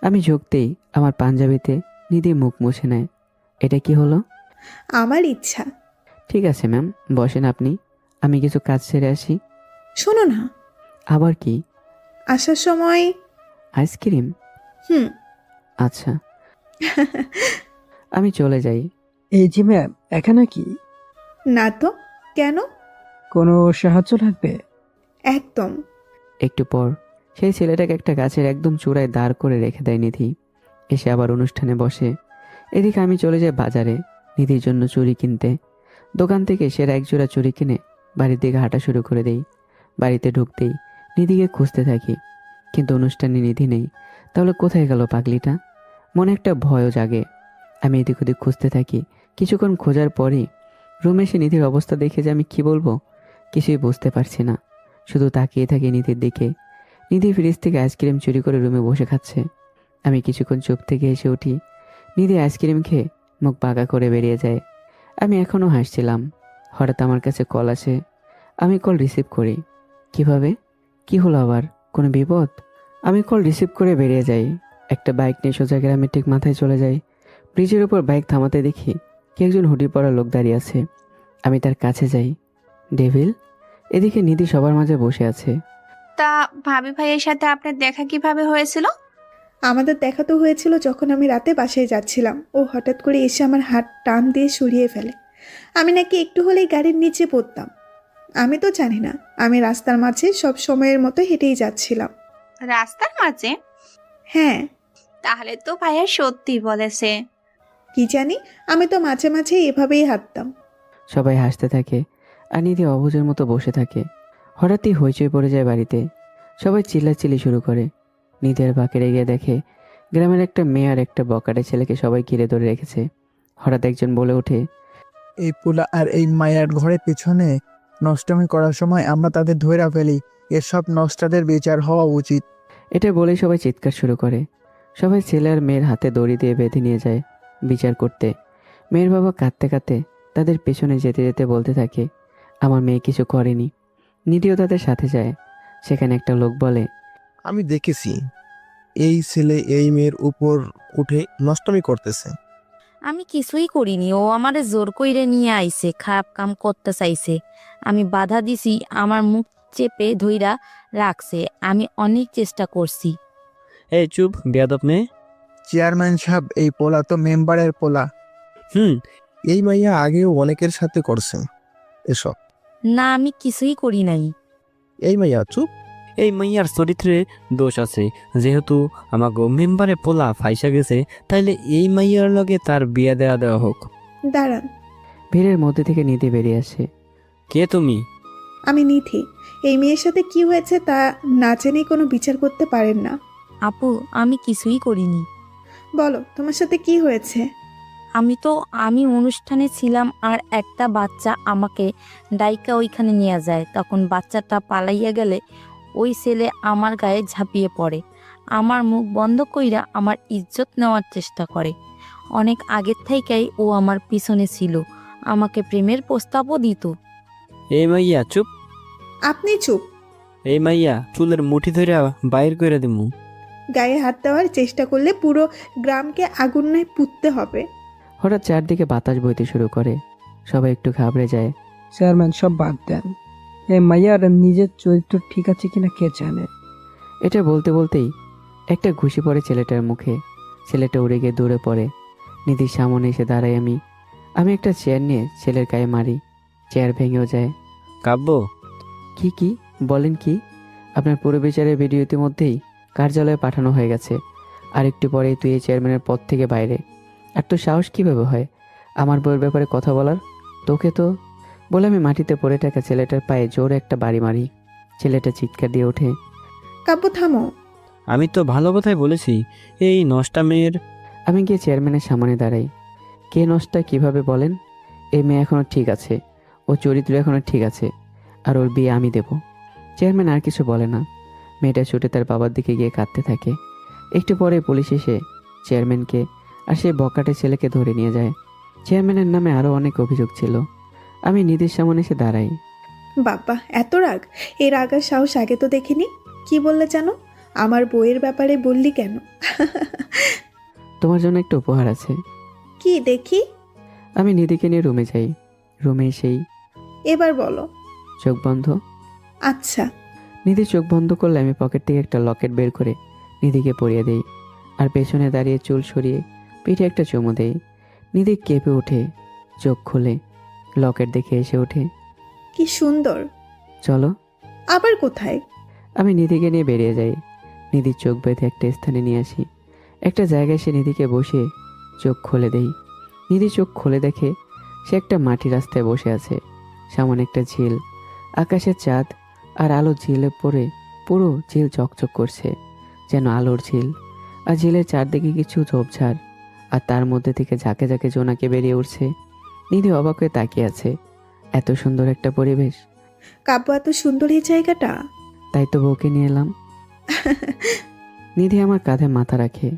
আমি ঝুঁকতেই আমার পাঞ্জাবিতে নিধি মুখ মুছে নেয়। এটা কি হলো? আমার ইচ্ছা। ঠিক আছে ম্যাম, বসেন আপনি। আমি কিছু কাজ সেরে আসি। শোনো না, আবার কি? আসার সময়। আইসক্রিম? হুম। আচ্ছা। আমি চলে যাই। এই যে ম্যাম, এখানে কি না তো, কেন? কোনো সাহায্য লাগবে? একদম। একটু পর সেই ছেলেটাকে একটা গাছের একদম চূড়ায় দাঁড় করে রেখে দেয় নিধি। এসে আবার অনুষ্ঠানে বসে। এদিকে আমি চলে যাই বাজারে নিধির জন্য চুড়ি কিনতে। দোকান থেকে সেরা এক জোড়া চুড়ি কিনে বাড়ির দিকে হাঁটা শুরু করে দেই। বাড়িতে ঢুকতেই নিধিকে খুঁজতে থাকি, কিন্তু অনুষ্ঠানে নিধি নেই। তাহলে কোথায় গেল পাগলিটা? মনে একটা ভয়ও জাগে। আমি এদিক ওদিক খুঁজতে থাকি। কিছুক্ষণ খোঁজার পরই রুমে এসে নিধির অবস্থা দেখে যে আমি কি বলবো কিছুই বুঝতে পারছি না। শুধু তাকিয়ে থাকি নিধির দিকে। নিধি ফ্রিজ থেকে আইসক্রিম চুরি করে রুমে বসে খাচ্ছে। আমি কিছুক্ষণ চুপ থেকে এসে উঠি। নিধি আইসক্রিম খেয়ে মুখ বাঁকা করে বেরিয়ে যায়। আমি এখনও হাসছিলাম। হঠাৎ আমার কাছে কল আসে। আমি কল রিসিভ করি। কিভাবে? কি হলো আবার? কোনো বিপদ? আমি কল রিসিভ করে বেরিয়ে যাই। একটা বাইক নিয়ে সোজা গ্রামের ঠিক মাথায় চলে যাই। ব্রিজের উপর বাইক থামাতে দেখি কে একজন হুডি পরা লোক দাঁড়িয়ে আছে। আমি তার কাছে যাই। ডেভিল। এদিকে নিধি সবার মাঝে বসে আছে। তা ভাবি ভাইয়ের সাথে আপনার দেখা কিভাবে হয়েছিল? আমাদের দেখা তো হয়েছিল যখন আমি রাতে বাসায় যাচ্ছিলাম। ও হঠাৎ করে এসে আমার হাত টান দিয়ে সরিয়ে ফেলে। আমি নাকি একটু হলেই গাড়ির নিচে পড়তাম। আমি তো জানি না, আমি রাস্তার মাঝে সব সময়ের মতো হেঁটেই যাচ্ছিলাম। রাস্তার মাঝে? হ্যাঁ। তাহলে তো ভাইয়া সত্যি বলেছে। কি জানি, আমি তো মাঝে মাঝে এভাবেই হাঁটতাম। সবাই হাসতে থাকে আর নিধি অবুঝের মতো বসে থাকে। হঠাৎই হইচই পড়ে যায় বাড়িতে। সবাই চিল্লাচিল্লি শুরু করে। নিধির বাঁকে রেগে দেখে গ্রামের একটা মেয়ে আর একটা বকাটে ছেলেকে সবাই ঘিরে ধরে রেখেছে। হঠাৎ একজন বলে ওঠে, এই পোলা আর এই মায়ের ঘরের পিছনে নষ্টমী করার সময় আমরা তাদের ধইরা ফেলি। এসব নষ্টাদের বিচার হওয়া উচিত। এটা বলেই সবাই চিৎকার শুরু করে। সবাই ছেলে আর মেয়ের হাতে দড়ি দিয়ে বেঁধে নিয়ে যায় বিচার করতে। মেয়ের বাবা কাঁদতে কাঁদতে তাদের পেছনে যেতে যেতে বলতে থাকে, আমার মেয়ে কিছু করেনি। নিধিও তাদের সাথে যায়। সেখানে একটা লোক বলে, আমি দেখেছি এই ছেলে এই মেয়ের উপর উঠে নষ্টমী করতেছে। আমি কিছুই করিনি, ও আমারে জোর কইরে নিয়ে আইছে, খারাপ কাম করতে চাইছে। আমি বাধা দিছি, আমার মুখ চেপে ধইরা রাখছে। আমি অনেক চেষ্টা করছি। এই চুপ বেয়াদব মেয়ে। চেয়ারম্যান সাহেব, এই পোলা তো মেম্বারের পোলা। এই মাইয়া আগেও অনেকের সাথে করছে এসব। না, আমি কিছুই করি নাই। এই মাইয়া চুপ। এই মাইয়ার চরিত্রে দোষ আছে। যেহেতু আমাকে মেম্বারে পোলা ফাইসা গেছে, তাইলে এই মাইয়ার লগে তার বিয়ে দেওয়া হোক। দাঁড়ান। ভিড়ের মধ্যে থেকে নিধি বেরিয়ে আসে। কে তুমি? আমি নিধি। এই মেয়ের সাথে কি হয়েছে তা না জেনেই কোনো বিচার করতে পারেন না। আপু, আমি কিছুই করিনি। বলো, তোমার সাথে কি হয়েছে? আমি অনুষ্ঠানে ছিলাম আর একটা বাচ্চা আমাকে ডাইকা ওইখানে নিয়ে যায়। তখন বাচ্চাটা পালাইয়া গেলে ওই ছেলে আমার গায়ে ঝাঁপিয়ে পড়ে। আমার মুখ বন্ধ কইরা আমার ইজ্জত নেওয়ার চেষ্টা করে। অনেক আগের থেকেই ও আমার পিছনে ছিল, আমাকে প্রেমের প্রস্তাবও দিত। এই মাইয়া চুপ। আপনি চুপ। এই মাইয়া চুলের মুঠি ধরে বাইর করে দিমু। গায়ে হাত দেওয়ার চেষ্টা করলে পুরো গ্রামকে আগুনে পুঁততে হবে। হঠাৎ চারদিকে বাতাস বইতে শুরু করে। সবাই একটু ঘাবড়ে যায়। চেয়ারম্যান, সব বাদ দেন। এই মাইয়ার নিজের চরিত্র ঠিক আছে কিনা কে জানে। এটা বলতে বলতেই একটা ঘুষি পড়ে ছেলেটার মুখে। ছেলেটা উড়ে গিয়ে দূরে পড়ে। নিধির সামনে এসে দাঁড়াই আমি একটা চেয়ার নিয়ে ছেলের গায়ে মারি। চেয়ার ভেঙেও যায়। কাব্য, কি বলেন কি? আপনার পুরো বিচারের ভিডিও ইতিমধ্যেই কার্যালয়ে পাঠানো হয়ে গেছে। আর একটু পরেই তুই এই চেয়ারম্যানের পদ থেকে বাইরে। আর তোর সাহস কীভাবে হয় আমার বউয়ের ব্যাপারে কথা বলার? তোকে তো বলে আমি মাটিতে পড়ে থাকা ছেলেটার পায়ে জোরে একটা বাড়ি মারি। ছেলেটা চিৎকার দিয়ে ওঠে। কাব্য, থামো। আমি তো ভালো কথাই বলেছি। এই নষ্টা মেয়ের। আমি গিয়ে চেয়ারম্যানের সামনে দাঁড়াই। কে নষ্টা কিভাবে বলেন? এই মেয়ে এখনও ঠিক আছে, ও চরিত্র এখনও ঠিক আছে, আর ওর বিয়ে আমি দেব। চেয়ারম্যান আর কিছু বলে না। মেয়েটা ছুটে তার বাবার দিকে গিয়ে কাঁদতে থাকে। একটু পরে পুলিশ এসে চেয়ারম্যানকে আর সেই বকাটে ছেলেকে ধরে নিয়ে যায়। চেয়ারম্যানের নামে আরও অনেক অভিযোগ ছিল। আমি নিধির সামনে এসে দাঁড়াই। বাবা, এত রাগ! এর রাগার সাহস আগে তো দেখিনি। কি বললে জানো? আমার বইয়ের ব্যাপারে বললি কেন? তোমার জন্য একটা উপহার আছে। কি দেখি? আমি নিধিকে নিয়ে রুমে যাই। রুমে এসেই এবার বলো। চোখ বন্ধ। আচ্ছা। নিধি চোখ বন্ধ করলে আমি পকেট থেকে একটা লকেট বের করে নিধিকে পরিয়ে দেই, আর পেছনে দাঁড়িয়ে চুল সরিয়ে পিঠে একটা চুমু দেই। নিধি কেঁপে ওঠে, চোখ খুলে লকেট দেখে এসে ওঠে। কি সুন্দর। চলো। আবার কোথায়? আমি নিধিকে নিয়ে বেরিয়ে যাই। নিধির চোখ বেঁধে একটা স্থানে নিয়ে আসি। একটা জায়গায় সে নিধিকে বসে চোখ খুলে দেই। নিধি চোখ খুলে দেখে সে একটা মাটি রাস্তায় বসে আছে। সামনে একটা ঝিল, আকাশের চাঁদ আর আলো ঝিলে পড়ে পুরো ঝিল চকচক করছে, যেন আলোর ঝিল। আর ঝিলের চারদিকে কিছু ঝোপঝাড়, আর তার মধ্যে থেকে ঝাঁকে ঝাঁকে জোনাকে বেরিয়ে উঠছে। নিধি অবাক হয়ে তাকিয়ে আছে। এত সুন্দর একটা পরিবেশ। কাব্য, এত সুন্দর এই জায়গাটা। তাই তো বউকে নিয়ে এলাম। নিধি আমার কাঁধে মাথা রাখে।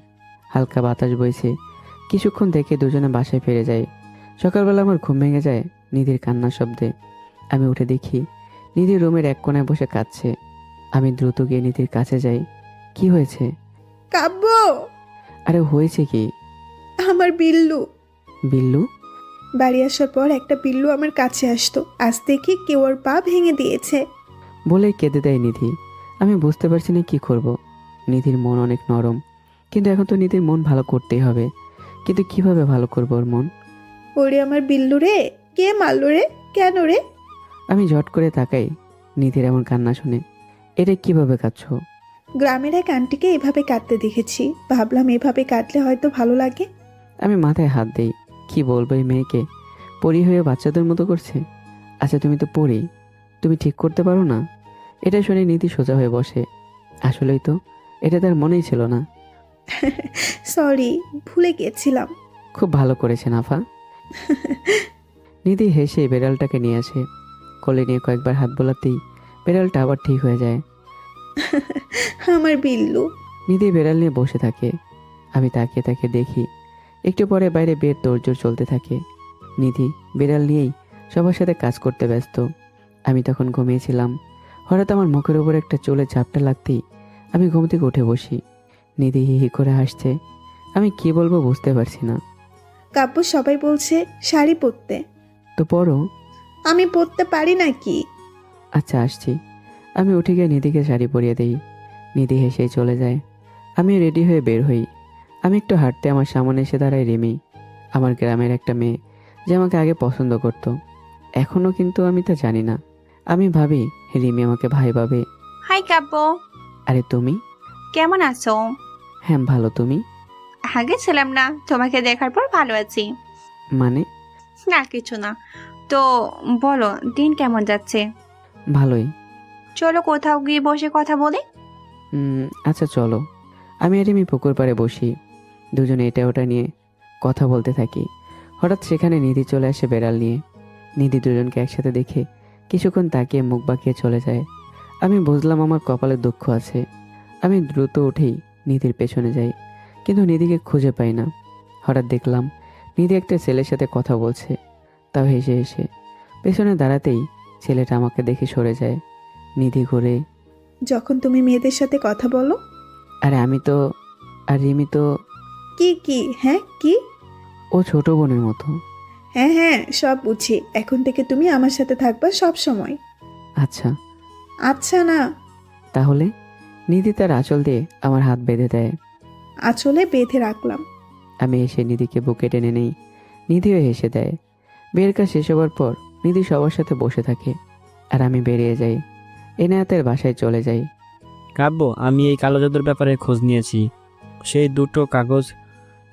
হালকা বাতাস বইছে। কিছুক্ষণ দেখে দুজনে বাসায় ফিরে যায়। সকালবেলা আমার ঘুম ভেঙে যায় নিধির কান্নার শব্দে। আমি উঠে দেখি নিধি রুমের এক কোণায় বসে কাঁদছে। আমি দ্রুত গিয়ে নিধির কাছে যাই। কি হয়েছে? কাব্য, আরে হয়েছে কি? আমার বিল্লু। বিল্লু? বাড়ি আসার পর একটা বিল্লু আমার কাছে আসতো, আজ দেখি কেউ ওর পা ভেঙে দিয়েছে। বলে কেঁদে দেয় নিধি। আমি বুঝতে পারছি না কি করব। নিধির মন অনেক নরম, কিন্তু এখন তো নিধির মন ভালো করতেই হবে। কিন্তু কিভাবে ভালো করবো ওর মন? ওরে আমার বিল্লু রে, কে মারলো রে, কেন রে? আমি ঝট করে তাকাই নিধির এমন কান্না শুনে। এটা কিভাবে কাঁদছো? গ্রামের এক আন্টিকে এভাবে কাঁদতে দেখেছি, ভাবলাম এভাবে কাঁদলে হয়তো ভালো লাগে। আমি মাথায় হাত দিই। কি বলবো এই মেয়েকে? পরি হয়ে বাচ্চাদের মতো করছে। আচ্ছা তুমি তো পরি, তুমি ঠিক করতে পারো না? এটা শুনে নিধি সোজা হয়ে বসে। আসলেই তো, এটা তার মনেই ছিল না। সরি, ভুলে গেছিলাম। খুব ভালো করেছে নাফা। নিধি হেসে বেড়ালটাকে নিয়ে আসে। কোলে নিয়ে কয়েকবার হাত বোলাতেই বেড়ালটা আবার ঠিক হয়ে যায়। আমার বিল্লু। নিধি বেড়াল নিয়ে বসে থাকে। আমি তাকিয়ে তাকিয়ে দেখি। একটু পরে বাইরে বের তোড়জোড় চলতে থাকে। নিধি বেড়াল নিয়েই সবার সাথে কাজ করতে ব্যস্ত। আমি তখন ঘুমিয়েছিলাম। হঠাৎ আমার মুখের উপর একটা চুলের ঝাপটা লাগতেই আমি ঘুম থেকে উঠে বসি। নিধি হি হি করে হাসছে। আমি কি বলবো বুঝতে পারছি না। কাব্য, সবাই বলছে শাড়ি পরতে। তো পরো। আমি পরতে পারি নাকি? আচ্ছা আসছি। আমি উঠে গিয়ে নিধিকে শাড়ি পরিয়ে দিই। নিধি হেসেই চলে যায়। আমি রেডি হয়ে বের হই। আমি একটু হাঁটতে আমার সামনে এসে দাঁড়ায় রিমি, আমার গ্রামের একটা মেয়ে যে আমাকে আগে পছন্দ করত। এখনও কিন্তু আমি তা জানি না। আমি ভাবি রিমি আমাকে ভাই ভাবে। হাই কাব্য, আরে তুমি? কেমন আছো? হ্যাঁ ভালো, তুমি? আগে ছিলাম না, তোমাকে দেখার পর ভালো আছি। মানে? না কিছু না। তো বলো, দিন কেমন যাচ্ছে? ভালোই। চলো কোথাও গিয়ে বসে কথা বলি। আচ্ছা চলো। আমি আর রিমি পুকুর পাড়ে বসি। দুজনে এটা ওটা নিয়ে কথা বলতে থাকি। হঠাৎ সেখানে নিধি চলে আসে বেড়াল নিয়ে। নিধি দুজনকে একসাথে দেখে কিছুক্ষণ তাকিয়ে মুখ বাঁকিয়ে চলে যায়। আমি বুঝলাম আমার কপালে দুঃখ আছে। আমি দ্রুত উঠেই নিধির পেছনে যাই, কিন্তু নিধিকে খুঁজে পাই না। হঠাৎ দেখলাম নিধি একটা ছেলের সাথে কথা বলছে, তাও হেসে হেসে। পেছনে দাঁড়াতেই ছেলেটা আমাকে দেখে সরে যায়। নিধি ঘুরে। যখন তুমি মেয়েদের সাথে কথা বলো। আরে আমি তো, আর রিমি তো। কি কি? হ্যাঁ কি? ও ছোট বোনের মতো। হ্যাঁ হ্যাঁ, সব বুঝি। এখন থেকে তুমি আমার সাথে থাকবা সব সময়। আচ্ছা। আচ্ছা না। তাহলে? নিধি তার আঁচল দিয়ে আমার হাত বেঁধে দেয়। আঁচলে বেঁধে রাখলাম। আমি এসে নিধিকে বুকে টেনে নেই। নিধিও হেসে দেয়। বিয়ের কাজ শেষ হবার পর নিধি সবার সাথে বসে থাকে, আর আমি বেরিয়ে যাই। এনায়েতের বাসায় চলে যাই। কাব্য, আমি এই কালো জাদুর ব্যাপারে খোঁজ নিয়েছি। সেই দুটো কাগজ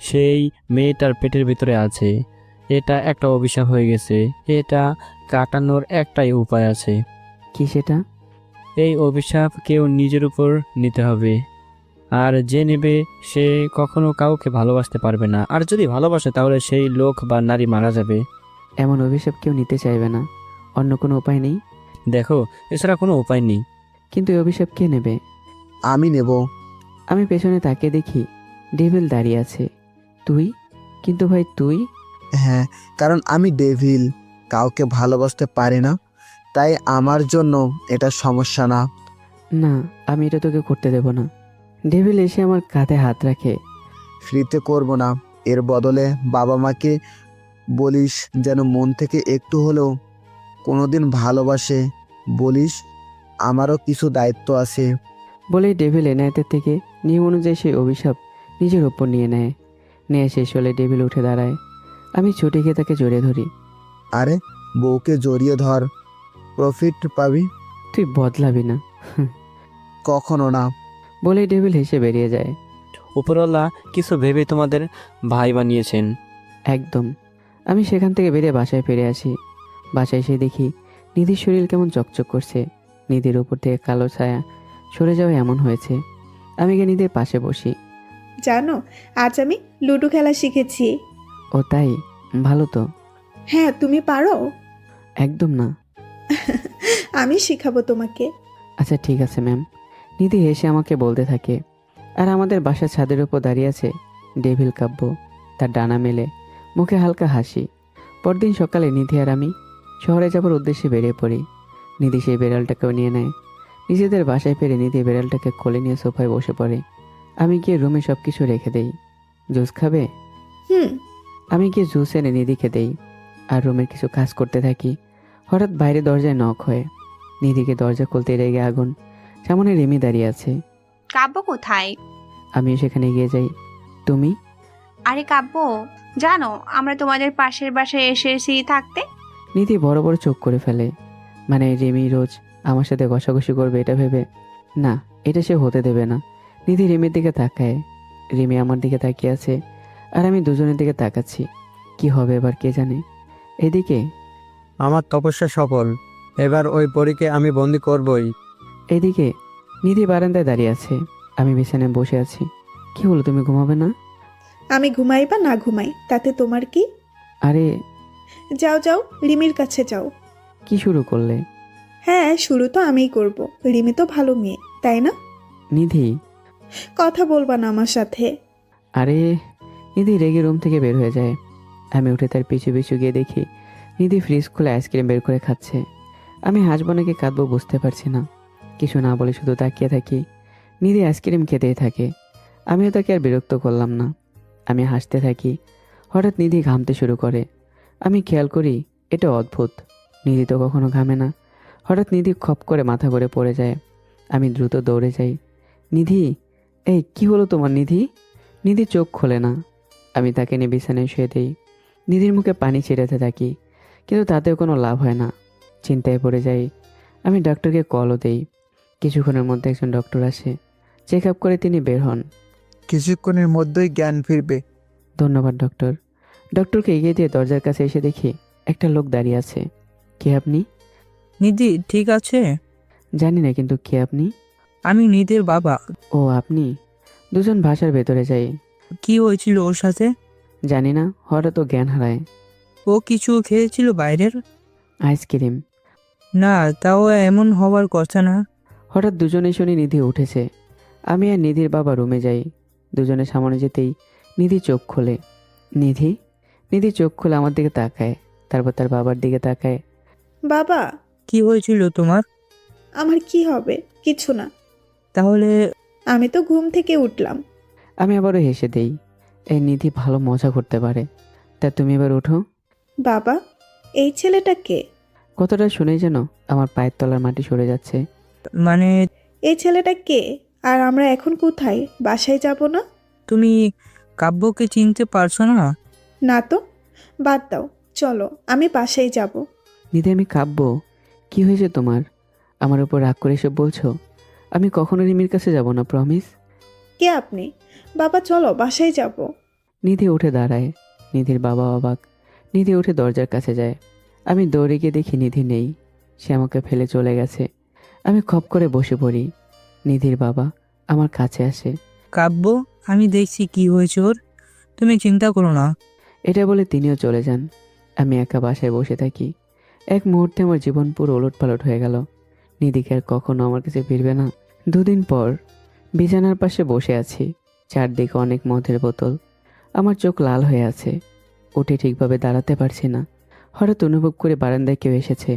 সেই মেয়েটার পেটের ভিতরে আছে। এটা একটা অভিশাপ হয়ে গেছে। এটা কাটানোর একটাই উপায় আছে। কি সেটা? এই অভিশাপ কেউ নিজের উপর নিতে হবে, আর যে নেবে সে কখনো কাউকে ভালোবাসতে পারবে না। আর যদি ভালোবাসে তাহলে সেই লোক বা নারী মারা যাবে। এমন অভিশাপ কেউ নিতে চাইবে না। অন্য কোনো উপায় নেই? দেখো, এছাড়া কোনো উপায় নেই। কিন্তু এই অভিশাপ কে নেবে? আমি নেব। আমি পেছনে তাকিয়ে দেখি ডেভিল দাঁড়িয়ে আছে। তুই? কিন্তু ভাই তুই? হ্যাঁ, কারণ আমি ডেভিল, কাউকে ভালোবাসতে পারি না, তাই আমার জন্য এটা সমস্যা না। না, আমি এটা তোকে করতে দেব না। ডেভিল এসে আমার কাঁধে হাত রাখে। ফ্রিতে করব না, এর বদলে বাবা মাকে বলিস যেন মন থেকে একটু হলেও কোনোদিন ভালোবাসে। বলিস আমারও কিছু দায়িত্ব আছে। বলেই ডেভিল এনায়েতের থেকে নিয়ম অনুযায়ী সেই অভিশাপ নিজের ওপর নিয়ে নেয়। নিয়ে শেষ হলে ডেভিল উঠে দাঁড়ায়। আমি ছুটে গিয়ে তাকে জড়িয়ে ধরি। আরে বউকে জড়িয়ে ধর, প্রফিট পাবি। তুই বদলাবি না। কখনো না। বলেই ডেভিল হেসে বেরিয়ে যায়। উপরওয়ালা কিছু ভেবে তোমাদের ভাই বানিয়েছেন। একদম। আমি সেখান থেকে বেরিয়ে বাসায় ফিরে আসি। বাসায় এসে দেখি নিধির শরীর কেমন চকচক করছে। নিধির উপর থেকে কালো ছায়া সরে যাওয়া এমন হয়েছে। আমি গিয়ে নিধির পাশে বসি। জানো, আজ আমি লুডো খেলা শিখেছি। ও তাই? ভালো তো। হ্যাঁ, তুমি পারো? একদম না। আমি শিখাবো তোমাকে। আচ্ছা ঠিক আছে ম্যাম। নিধি হেসে আমাকে বলতে থাকে। আর আমাদের বাসার ছাদের উপর দাঁড়িয়ে আছে ডেভিল কাব্য, তার ডানা মেলে, মুখে হালকা হাসি। পরদিন সকালে নিধি আর আমি শহরে যাবার উদ্দেশ্যে বেরিয়ে পড়ি। নিধি সেই বেড়ালটাকেও নিয়ে নেয়। নিজেদের বাসায় ফিরে নিধি বেড়ালটাকে কোলে নিয়ে সোফায় বসে পড়ে। আমি গিয়ে রুমে সব কিছু রেখে দেই। জুস খাবে? হুম। আমি গিয়ে জুস এনে নিধিকে দেই আর রুমের কিছু কাজ করতে থাকি। হঠাৎ বাইরে দরজায় নক হয়। নিধিকে দরজা খুলতে রেগে আগুন। সামনে রিমি দাঁড়িয়ে আছে। কাব্য কোথায়? আমিও সেখানে এগিয়ে যাই। তুমি? আরে কাব্য, জানো আমরা তোমাদের পাশের বাসায় এসেছি থাকতে। নিধি বড় বড় চোখ করে ফেলে। মানে রিমি রোজ আমার সাথে ঘষাঘষি করবে এটা ভেবে? না, এটা সে হতে দেবে না। নিধি রিমির দিকে তাকায়। রিমি আমার দিকে তাকিয়ে আছে আর আমি দুজনের দিকে তাকাচ্ছি। কি হবে এবার কে জানে। এদিকে আমার তপস্যা সফল, এবার ওই পরীকে আমি বন্দি করবই। এদিকে নিধি বারান্দায় দাঁড়িয়ে আছে। আমি বিছানায় বসে আছি। কি হলো, তুমি ঘুমাবে না? আমি ঘুমাই বা না ঘুমাই তাতে তোমার কি? আরে যাও যাও, রিমির কাছে যাও। কি শুরু করলে? হ্যাঁ, শুরু তো আমিই করব। রিমি তো ভালো মেয়ে, তাই না? নিধি। কথা বলবা না আমার সাথে? আরে নিধি রেগে রুম থেকে বের হয়ে যায়। আমি উঠে তার পিছু পিছু গিয়ে দেখি নিধি ফ্রিজ খুলে আইসক্রিম বের করে খাচ্ছে। আমি হাসবো নাকি কাঁদবো বুঝতে পারছি না। কিছু না বলে শুধু তাকিয়ে থাকি। নিধি আইসক্রিম খেতেই থাকে। আমিও তাকে আর বিরক্ত করলাম না। আমি হাসতে থাকি। হঠাৎ নিধি ঘামতে শুরু করে। আমি খেয়াল করি এটা অদ্ভুত। নিধি তো কখনো ঘামে না। হঠাৎ নিধি খপ করে মাথা করে পড়ে যায়। আমি দ্রুত দৌড়ে যাই। নিধি, এই কি হলো তোমার নিধি? নিধি চোখ খোলে না। আমি তাকে নিয়ে বিছানায় শুয়ে দিই। নিধির মুখে পানি ছিটাতে থাকি, কিন্তু তাতেও কোনো লাভ হয় না। চিন্তায় পড়ে যাই। আমি ডক্টরকে কলও দেই। কিছুক্ষণের মধ্যে একজন ডক্টর আসে। চেক আপ করে তিনি বের হন। কিছুক্ষণের মধ্যেই জ্ঞান ফিরবে। ধন্যবাদ ডক্টর। ডক্টরকে এগিয়ে দিয়ে দরজার কাছে এসে দেখি একটা লোক দাঁড়িয়ে আছে। কে আপনি? নিধি ঠিক আছে? জানি না, কিন্তু কে আপনি? আমি নিধির বাবা। ও আপনি? দুজন ভাষার ভেতরে যাই। কি হয়েছিল ওর সাথে? জানি না, হঠাৎ ও জ্ঞান হারায়। ও কিছু খেয়েছিল বাইরের? আইসক্রিম। না, তাও এমন হওয়ার কথা না। হঠাৎ দুজনে শুনি নিধি উঠেছে। আমি আর নিধির বাবা রুমে যাই। দুজনে সামনে যেতেই নিধি চোখ খোলে। নিধি? নিধি চোখ খুলে আমার দিকে তাকায়, তারপর তার বাবার দিকে তাকায়। বাবা। কি হয়েছিল তোমার? আমার কি হবে? কিছু না। তাহলে? আমি তো ঘুম থেকে উঠলাম। আমি আবারও হেসে দেই। এই নিধি ভালো মজা করতে পারে। তা তুমি এবার ওঠো। বাবা, এই ছেলেটা কে? কতটা শুনেই যেন আমার পায়ের তলার মাটি সরে যাচ্ছে। মানে? এই ছেলেটা কে? আর আমরা এখন কোথায়? বাসায় যাব না? তুমি কাব্যকে চিনতে পারছো না? না তো। বাদ দাও, চলো আমি বাসায় যাব। নিধি, আমি কাব্য। কি হয়েছে তোমার? আমার উপর রাগ করে এসব বলছো? আমি কখনো রিমির কাছে যাব না, প্রমিস। কে আপনি? বাবা চলো বাসায় যাব। নিধি উঠে দাঁড়ায়। নিধির বাবা অবাক। নিধি উঠে দরজার কাছে যায়। আমি দৌড়ে গিয়ে দেখি নিধি নেই। সে আমাকে ফেলে চলে গেছে। আমি খপ করে বসে পড়ি। নিধির বাবা আমার কাছে আসে। কাব্য, আমি দেখছি কি হয়েছে ওর, তুমি চিন্তা করো না। এটা বলে তিনিও চলে যান। আমি একা বাসায় বসে থাকি। এক মুহূর্তে আমার জীবন পুরো ওলটপালট হয়ে গেল। নিধিকে আর কখনো আমার কাছে ফিরবে না। দুদিন পর বিছানার পাশে বসে আছি। চারদিকে অনেক মদের বোতল। আমার চোখ লাল হয়ে আছে। উঠে ঠিকভাবে দাঁড়াতে পারছি না। হঠাৎ অনুভব করে বারান্দায় কেউ এসেছে।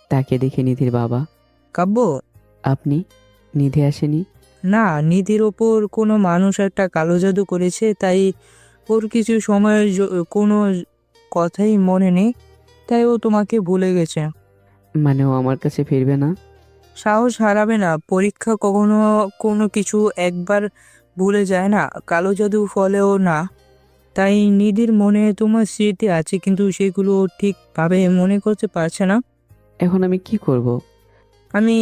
তাকে দেখে নিধির বাবা। কাব্য। আপনি? নিধি আসেনি। না, নিধির ওপর কোনো মানুষ একটা কালো জাদু করেছে, তাই ওর কিছু সময় কোনো কথাই মনে নেই, তাই ও তোমাকে ভুলে গেছে। মানে ও আমার কাছে ফিরবে না? সাহস হারাবে না, পরীক্ষা কখনো কোনো কিছু একবার ভুলে যায় না, কালো জাদু ফলেও না। তাই নিধির মনে তোমার স্মৃতি আছে, কিন্তু সেগুলো ও ঠিকভাবে মনে করতে পারছে না। এখন আমি কি করব? আমি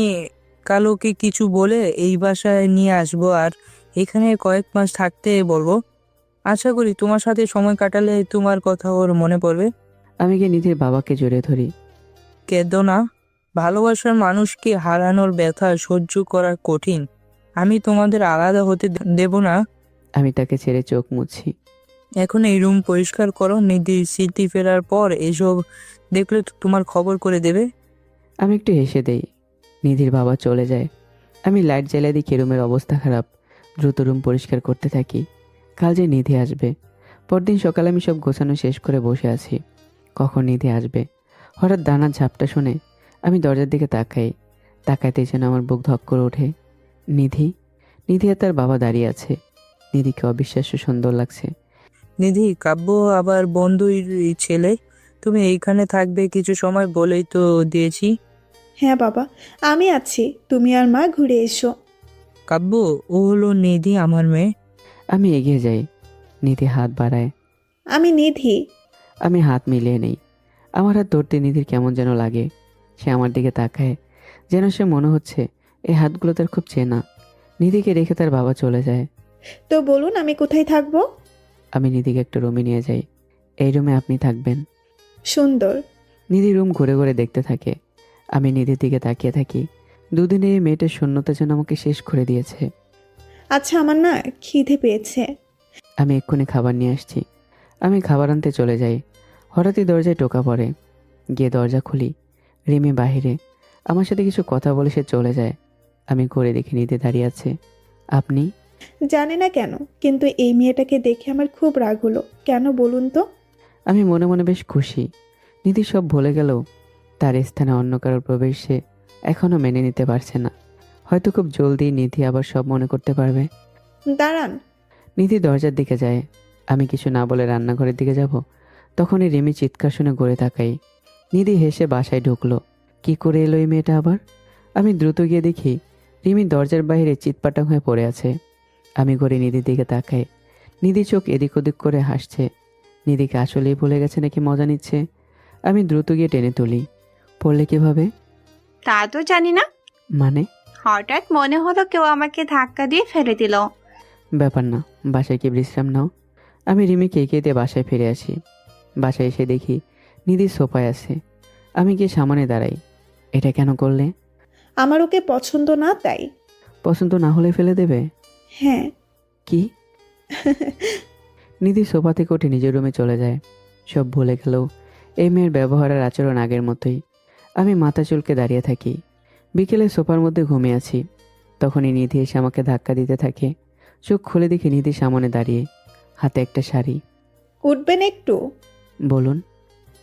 কালোকে কিছু বলে এই বাসায় নিয়ে আসবো আর এখানে কয়েক মাস থাকতে বলবো। আশা করি তোমার সাথে সময় কাটালে তোমার কথা ওর মনে পড়বে। আমি গিয়ে নিধির বাবাকে জড়িয়ে ধরি। কেঁদো না, ভালোবাসার মানুষকে হারানোর ব্যথা সহ্য করা কঠিন। আমি তোমাদের আলাদা হতে দেব না। আমি তাকে ছেড়ে চোখ মুছি। এখন এই রুম পরিষ্কার করো, নিধির স্মৃতি ফেরার পর এসব দেখলে তোমার খবর করে দেবে। আমি একটু হেসে দেই। নিধির বাবা চলে যায়। আমি লাইট জ্বালিয়ে দেখি রুমের অবস্থা খারাপ। দ্রুত রুম পরিষ্কার করতে থাকি। কাল যে নিধি আসবে। পরদিন সকালে আমি সব গোছানো শেষ করে বসে আছি। কখন নিধি আসবে? হঠাৎ দানার ঝাপটা শুনে আমি দরজার দিকে তাকাই। তাকাইতেই যেন আমার বুক ধক করে ওঠে। নিধি নিধি আর তার বাবা দাঁড়িয়ে আছে। নিধিকে অবিশ্বাস্য সুন্দর লাগছে। নিধি, কাব্য আবার বন্ধুর ছেলে, তুমি এইখানে থাকবে কিছু সময় বলেই তো দিয়েছি। হ্যাঁ বাবা, আমি আছি, তুমি আর মা ঘুরে এসো। কাব্য, ও হলো নিধি, আমার মেয়ে। আমি এগিয়ে যাই। নিধি হাত বাড়ায়। আমি নিধি। আমি হাত মিলিয়ে নেই। আমার হাত ধরতে নিধির কেমন যেন লাগে। সে আমার দিকে তাকায়, যেন সে মনে হচ্ছে এই হাতগুলো তার খুব চেনা। নিধিকে রেখে তার বাবা চলে যায়। তো বলুন আমি কোথায় থাকবো? আমি নিধিকে একটা রুমে নিয়ে যাই। এই রুমে আপনি থাকবেন। সুন্দর। নিধি রুম ঘুরে ঘুরে দেখতে থাকে। আমি নিধির দিকে তাকিয়ে থাকি। দুদিনে এই মেয়েটার শূন্যতা যেন আমাকে শেষ করে দিয়েছে। আচ্ছা, আমার না খিদে পেয়েছে। আমি এক্ষুনি খাবার নিয়ে আসছি। আমি খাবার আনতে চলে যাই। হঠাৎই দরজায় টোকা পড়ে। গিয়ে দরজা খুলি। রিমি বাহিরে। আমার সাথে কিছু কথা বলে সে চলে যায়। আমি ঘুরে দেখি নিধি দাঁড়িয়ে আছে। আপনি? জানি না কেন, কিন্তু এই মেয়েটাকে দেখে আমার খুব রাগ হলো। কেন বলুন তো? আমি মনে মনে বেশ খুশি। নিধি সব ভুলে গেলেও তার স্থানে অন্য কারোর প্রবেশ সে এখনও মেনে নিতে পারছে না। হয়তো খুব জলদি নিধি আবার সব মনে করতে পারবে। দাঁড়ান। নিধি দরজার দিকে যায়। আমি কিছু না বলে রান্নাঘরের দিকে যাব। তখনই রিমি চিৎকার শুনে ঘুরে তাকাই। নিধি হেসে বাসায় ঢুকলো। কি করে এলো এই মেয়েটা আবার? আমি দ্রুত গিয়ে দেখি রিমি দরজার বাইরে চিৎপাটাং হয়ে পড়ে আছে। আমি ঘুরে নিধির দিকে তাকাই। নিধি চোখ এদিক ওদিক করে হাসছে। নিধিকে আসলেই ভুলে গেছে নাকি মজা নিচ্ছে? আমি দ্রুত গিয়ে টেনে তুলি। পড়লে কিভাবে? তা তো জানি না, মানে? হঠাৎ মনে হলো কেউ আমাকে ধাক্কা দিয়ে ফেলে দিল। ব্যাপার না, বাসায় কি বিশ্রাম নাও। আমি রিমিকে এগিয়ে দিয়ে বাসায় ফিরে আসি। বাসায় এসে দেখি নিধি সোফায় আছে। আমি গিয়ে সামনে দাঁড়াই। এটা কেন করলে? আমার ওকে পছন্দ না, তাই। পছন্দ না হলে ফেলে দেবে? হ্যাঁ। কি? নিধি সোফা থেকে উঠে নিজের রুমে চলে যায়। সব ভুলে গেলেও এই মেয়ের ব্যবহার আর আচরণ আগের মতোই। আমি মাথা চুলকে দাঁড়িয়ে থাকি। বিকেলে সোফার মধ্যে ঘুমিয়ে আছি। তখনই নিধি এসে আমাকে ধাক্কা দিতে থাকে। চোখ খুলে দেখি নিধি সামনে দাঁড়িয়ে, হাতে একটা শাড়ি। উঠবেন একটু? বলুন।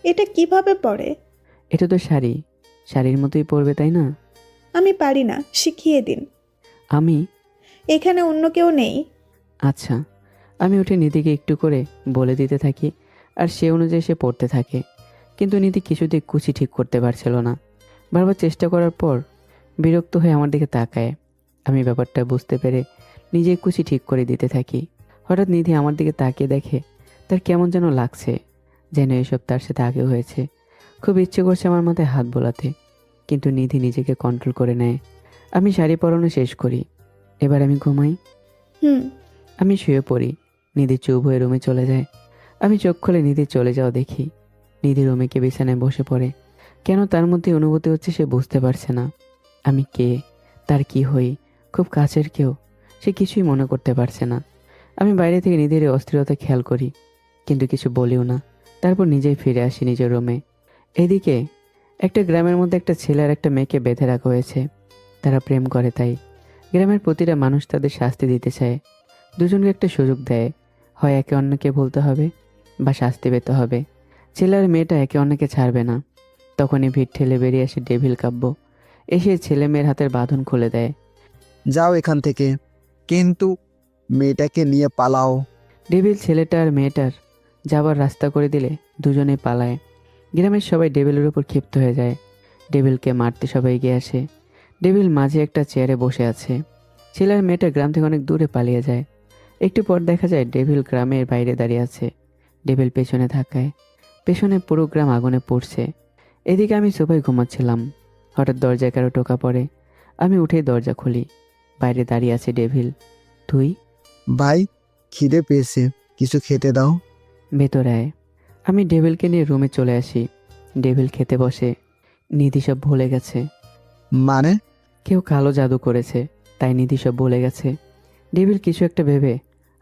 এটা কিভাবে পরে? এটা তো শাড়ি, শাড়ির মতোই পরবে তাই না? আমি পারি না, শিখিয়ে দিন। আমি? এখানে অন্য কেউ নেই। আচ্ছা। আমি উঠে নিধিকে একটু করে বলে দিতে থাকি আর সে অনুযায়ী সে পড়তে থাকে। কিন্তু নিধি কিছুতেই কুচি ঠিক করতে পারছিল না। বারবার চেষ্টা করার পর বিরক্ত হয়ে আমার দিকে তাকায়। আমি ব্যাপারটা বুঝতে পেরে নিজেই কুচি ঠিক করে দিতে থাকি। হঠাৎ নিধি আমার দিকে তাকিয়ে দেখে তার কেমন যেন লাগছে, যেন এসব তার সাথে আগে হয়েছে। খুব ইচ্ছে করছে আমার মাথায় হাত বোলাতে, কিন্তু নিধি নিজেকে কন্ট্রোল করে নেয়। আমি শাড়ি পরানো শেষ করি। এবার আমি ঘুমাই। আমি শুয়ে পড়ি। নিধি চুপ হয়ে রুমে চলে যায়। আমি চোখ খুলে নিধি চলে যাওয়া দেখি। নিধি রুমে কে বিছানায় বসে পড়ে। কেন তার মধ্যে অনুভূতি হচ্ছে সে বুঝতে পারছে না। আমি কে, তার কি হই, খুব কাছের কেউ, সে কিছুই মনে করতে পারছে না। আমি বাইরে থেকে নিধির অস্থিরতা খেয়াল করি, কিন্তু কিছু বলিও না। তারপর নিজেই ফিরে আসি নিজের রুমে। এদিকে একটা গ্রামের মধ্যে একটা ছেলে আর একটা মেয়েকে বেঁধে রাখা হয়েছে। তারা প্রেম করে, তাই গ্রামের প্রতিটা মানুষ তাদের শাস্তি দিতে চায়। দুজনকে একটা সুযোগ দেয়, হয় একে অন্যকে বলতে হবে বা শাস্তি পেতে হবে। ছেলে আর মেয়েটা একে অন্যকে ছাড়বে না। তখনই ভিড় ঠেলে বেরিয়ে আসে ডেভিল কাব্য। এসে ছেলে মেয়ের হাতের বাঁধন খুলে দেয়। যাও এখান থেকে, কিন্তু মেয়েটাকে নিয়ে পালাও। ডেভিল ছেলেটা আর মেয়েটার যাবার রাস্তা করে দিলে দুজনেই পালায়। গ্রামের সবাই ডেভিলের উপর ক্ষিপ্ত হয়ে যায়। ডেভিলকে মারতে সবাই এগিয়ে আসে। ডেভিল মাঝে একটা চেয়ারে বসে আছে। ছেলে আর মেয়েটা গ্রাম থেকে অনেক দূরে পালিয়ে যায়। একটু পর দেখা যায় ডেভিল গ্রামের বাইরে দাঁড়িয়ে আছে। ডেভিল পেছনে থাকায় পেছনে পুরো গ্রাম আগুনে পড়ছে। এদিকে আমি সোফায় ঘুমাচ্ছিলাম। হঠাৎ দরজায় কারো টোকা পড়ে। আমি উঠেই দরজা খুলি। বাইরে দাঁড়িয়ে আছে ডেভিল। তুই? ভাই, খিদে পেয়েছে, কিছু খেতে দাও। ভেতরে আয়। আমি ডেভিলকে নিয়ে রুমে চলে আসি। ডেভিল খেতে বসে। নিধি সব ভুলে গেছে। মানে? কেউ কালো জাদু করেছে, তাই নিধি সব ভুলে গেছে। ডেভিল কিছু একটা ভেবে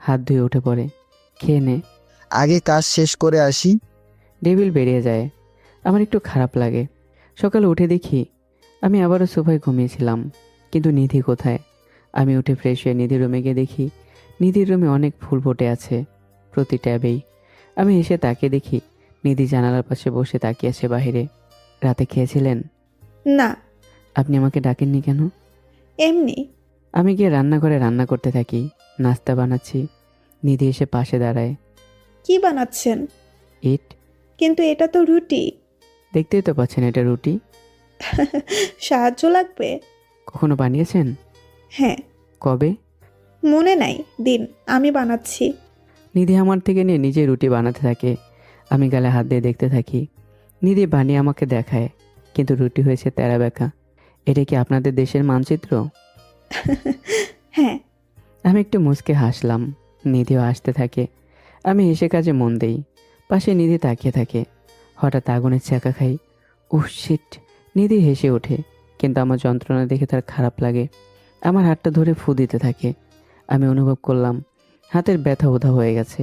হাত ধুয়ে উঠে পড়ে। খেয়ে নে। আগে কাজ শেষ করে আসি। ডেভিল বেরিয়ে যায়। আমার একটু খারাপ লাগে। সকালে উঠে দেখি আমি আবারও সোফায় ঘুমিয়েছিলাম, কিন্তু নিধি কোথায়? আমি উঠে ফ্রেশ হয়ে নিধির রুমে গিয়ে দেখি নিধির রুমে অনেক ফুল ফুটে আছে প্রতি ট্যাবেই। আমি এসে তাকিয়ে দেখি নিধি জানালার পাশে বসে তাকিয়ে আছে বাহিরে। রাতে খেয়েছিলেন? না, আপনি আমাকে ডাকেননি কেন? এমনি। আমি গিয়ে রান্নাঘরে রান্না করতে থাকি। নাস্তা বানাচ্ছি। নিধি এসে পাশে দাঁড়ায়। কি বানাচ্ছেন? ইট। কিন্তু এটা তো রুটি। দেখতেই তো পাচ্ছেন এটা রুটি। সাহায্য লাগবে? কখনো বানিয়েছেন? হ্যাঁ। কবে? মনে নাই, দিন, আমি বানাচ্ছি। নিধি আমার থেকে নিয়ে নিজে রুটি বানাতে থাকে। আমি গালে হাত দিয়ে দেখতে থাকি। নিধি বানিয়ে আমাকে দেখায়, কিন্তু রুটি হয়েছে তেরা বেঁকা। এটা কি আপনাদের দেশের মানচিত্র? হ্যাঁ। আমি একটু মুচকে হাসলাম। নিধিও হাসতে থাকে। আমি হেসে কাজে মন দেই। পাশে নিধি তাকিয়ে থাকে। হঠাৎ আগুনের ছ্যাঁকা খাই। উহ শিট! নিধি হেসে ওঠে, কিন্তু আমার যন্ত্রণা দেখে তার খারাপ লাগে। আমার হাতটা ধরে ফু দিতে থাকে। আমি অনুভব করলাম হাতের ব্যথা উধাও হয়ে গেছে।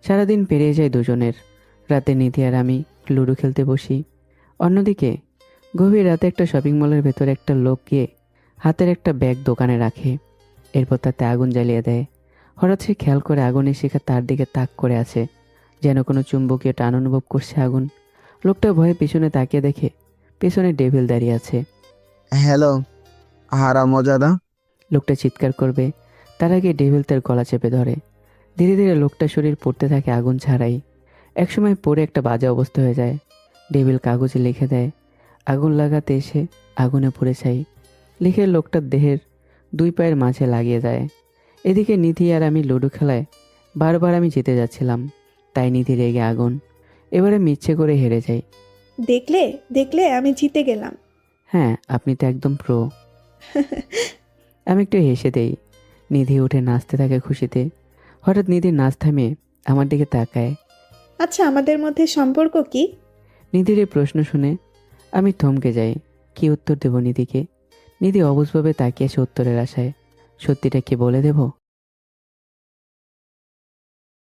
সারাদিন পেরিয়ে যায় দুজনের। রাতে নিধি আর আমি লুডো খেলতে বসি। অন্যদিকে গভীর রাতে একটা শপিং মলের ভেতরে একটা লোক গিয়ে হাতের একটা ব্যাগ দোকানে রাখে। এরপর তাতে আগুন জ্বালিয়ে দেয়। হঠাৎ সে খেয়াল করে আগুনের শিখা তার দিকে তাক করে আছে, যেন কোনো চুম্বকীয় টান অনুভব করছে আগুন। লোকটা ভয়ে পিছনে তাকিয়ে দেখে পেছনে ডেভিল দাঁড়িয়ে আছে। হ্যালো হারামজাদা। লোকটা চিৎকার করবে, তার আগে ডেভিল তার গলা চেপে ধরে। ধীরে ধীরে লোকটার শরীর পড়তে থাকে আগুন ছাড়াই। একসময় পড়ে একটা বাজে অবস্থা হয়ে যায়। ডেভিল কাগজে লিখে দেয়, আগুন লাগাতে এসে আগুনে পুড়ে ছাই। লিখে লোকটার দেহের দুই পায়ের মাঝে লাগিয়ে যায়। এদিকে নিধি আর আমি লুডো খেলায় বারবার আমি জিতে যাচ্ছিলাম, তাই নিধি রেগে আগুন। এবারে মিচ্ছে করে হেরে যাই। দেখলে দেখলে আমি জিতে গেলাম। হ্যাঁ, আপনি তো একদম প্রো। আমি একটু হেসে দেই। নিধি উঠে নাচতে থাকে খুশিতে। হঠাৎ নিধির নাচ থামিয়ে আমার দিকে তাকায়। আচ্ছা, আমাদের মধ্যে সম্পর্ক কি? নিধির এই প্রশ্ন শুনে আমি থমকে যাই। কি উত্তর দেব নিধিকে? নিধি অবুঝভাবে তাকিয়ে আছে উত্তরের আশায়। সত্যিটা কি বলে দেব?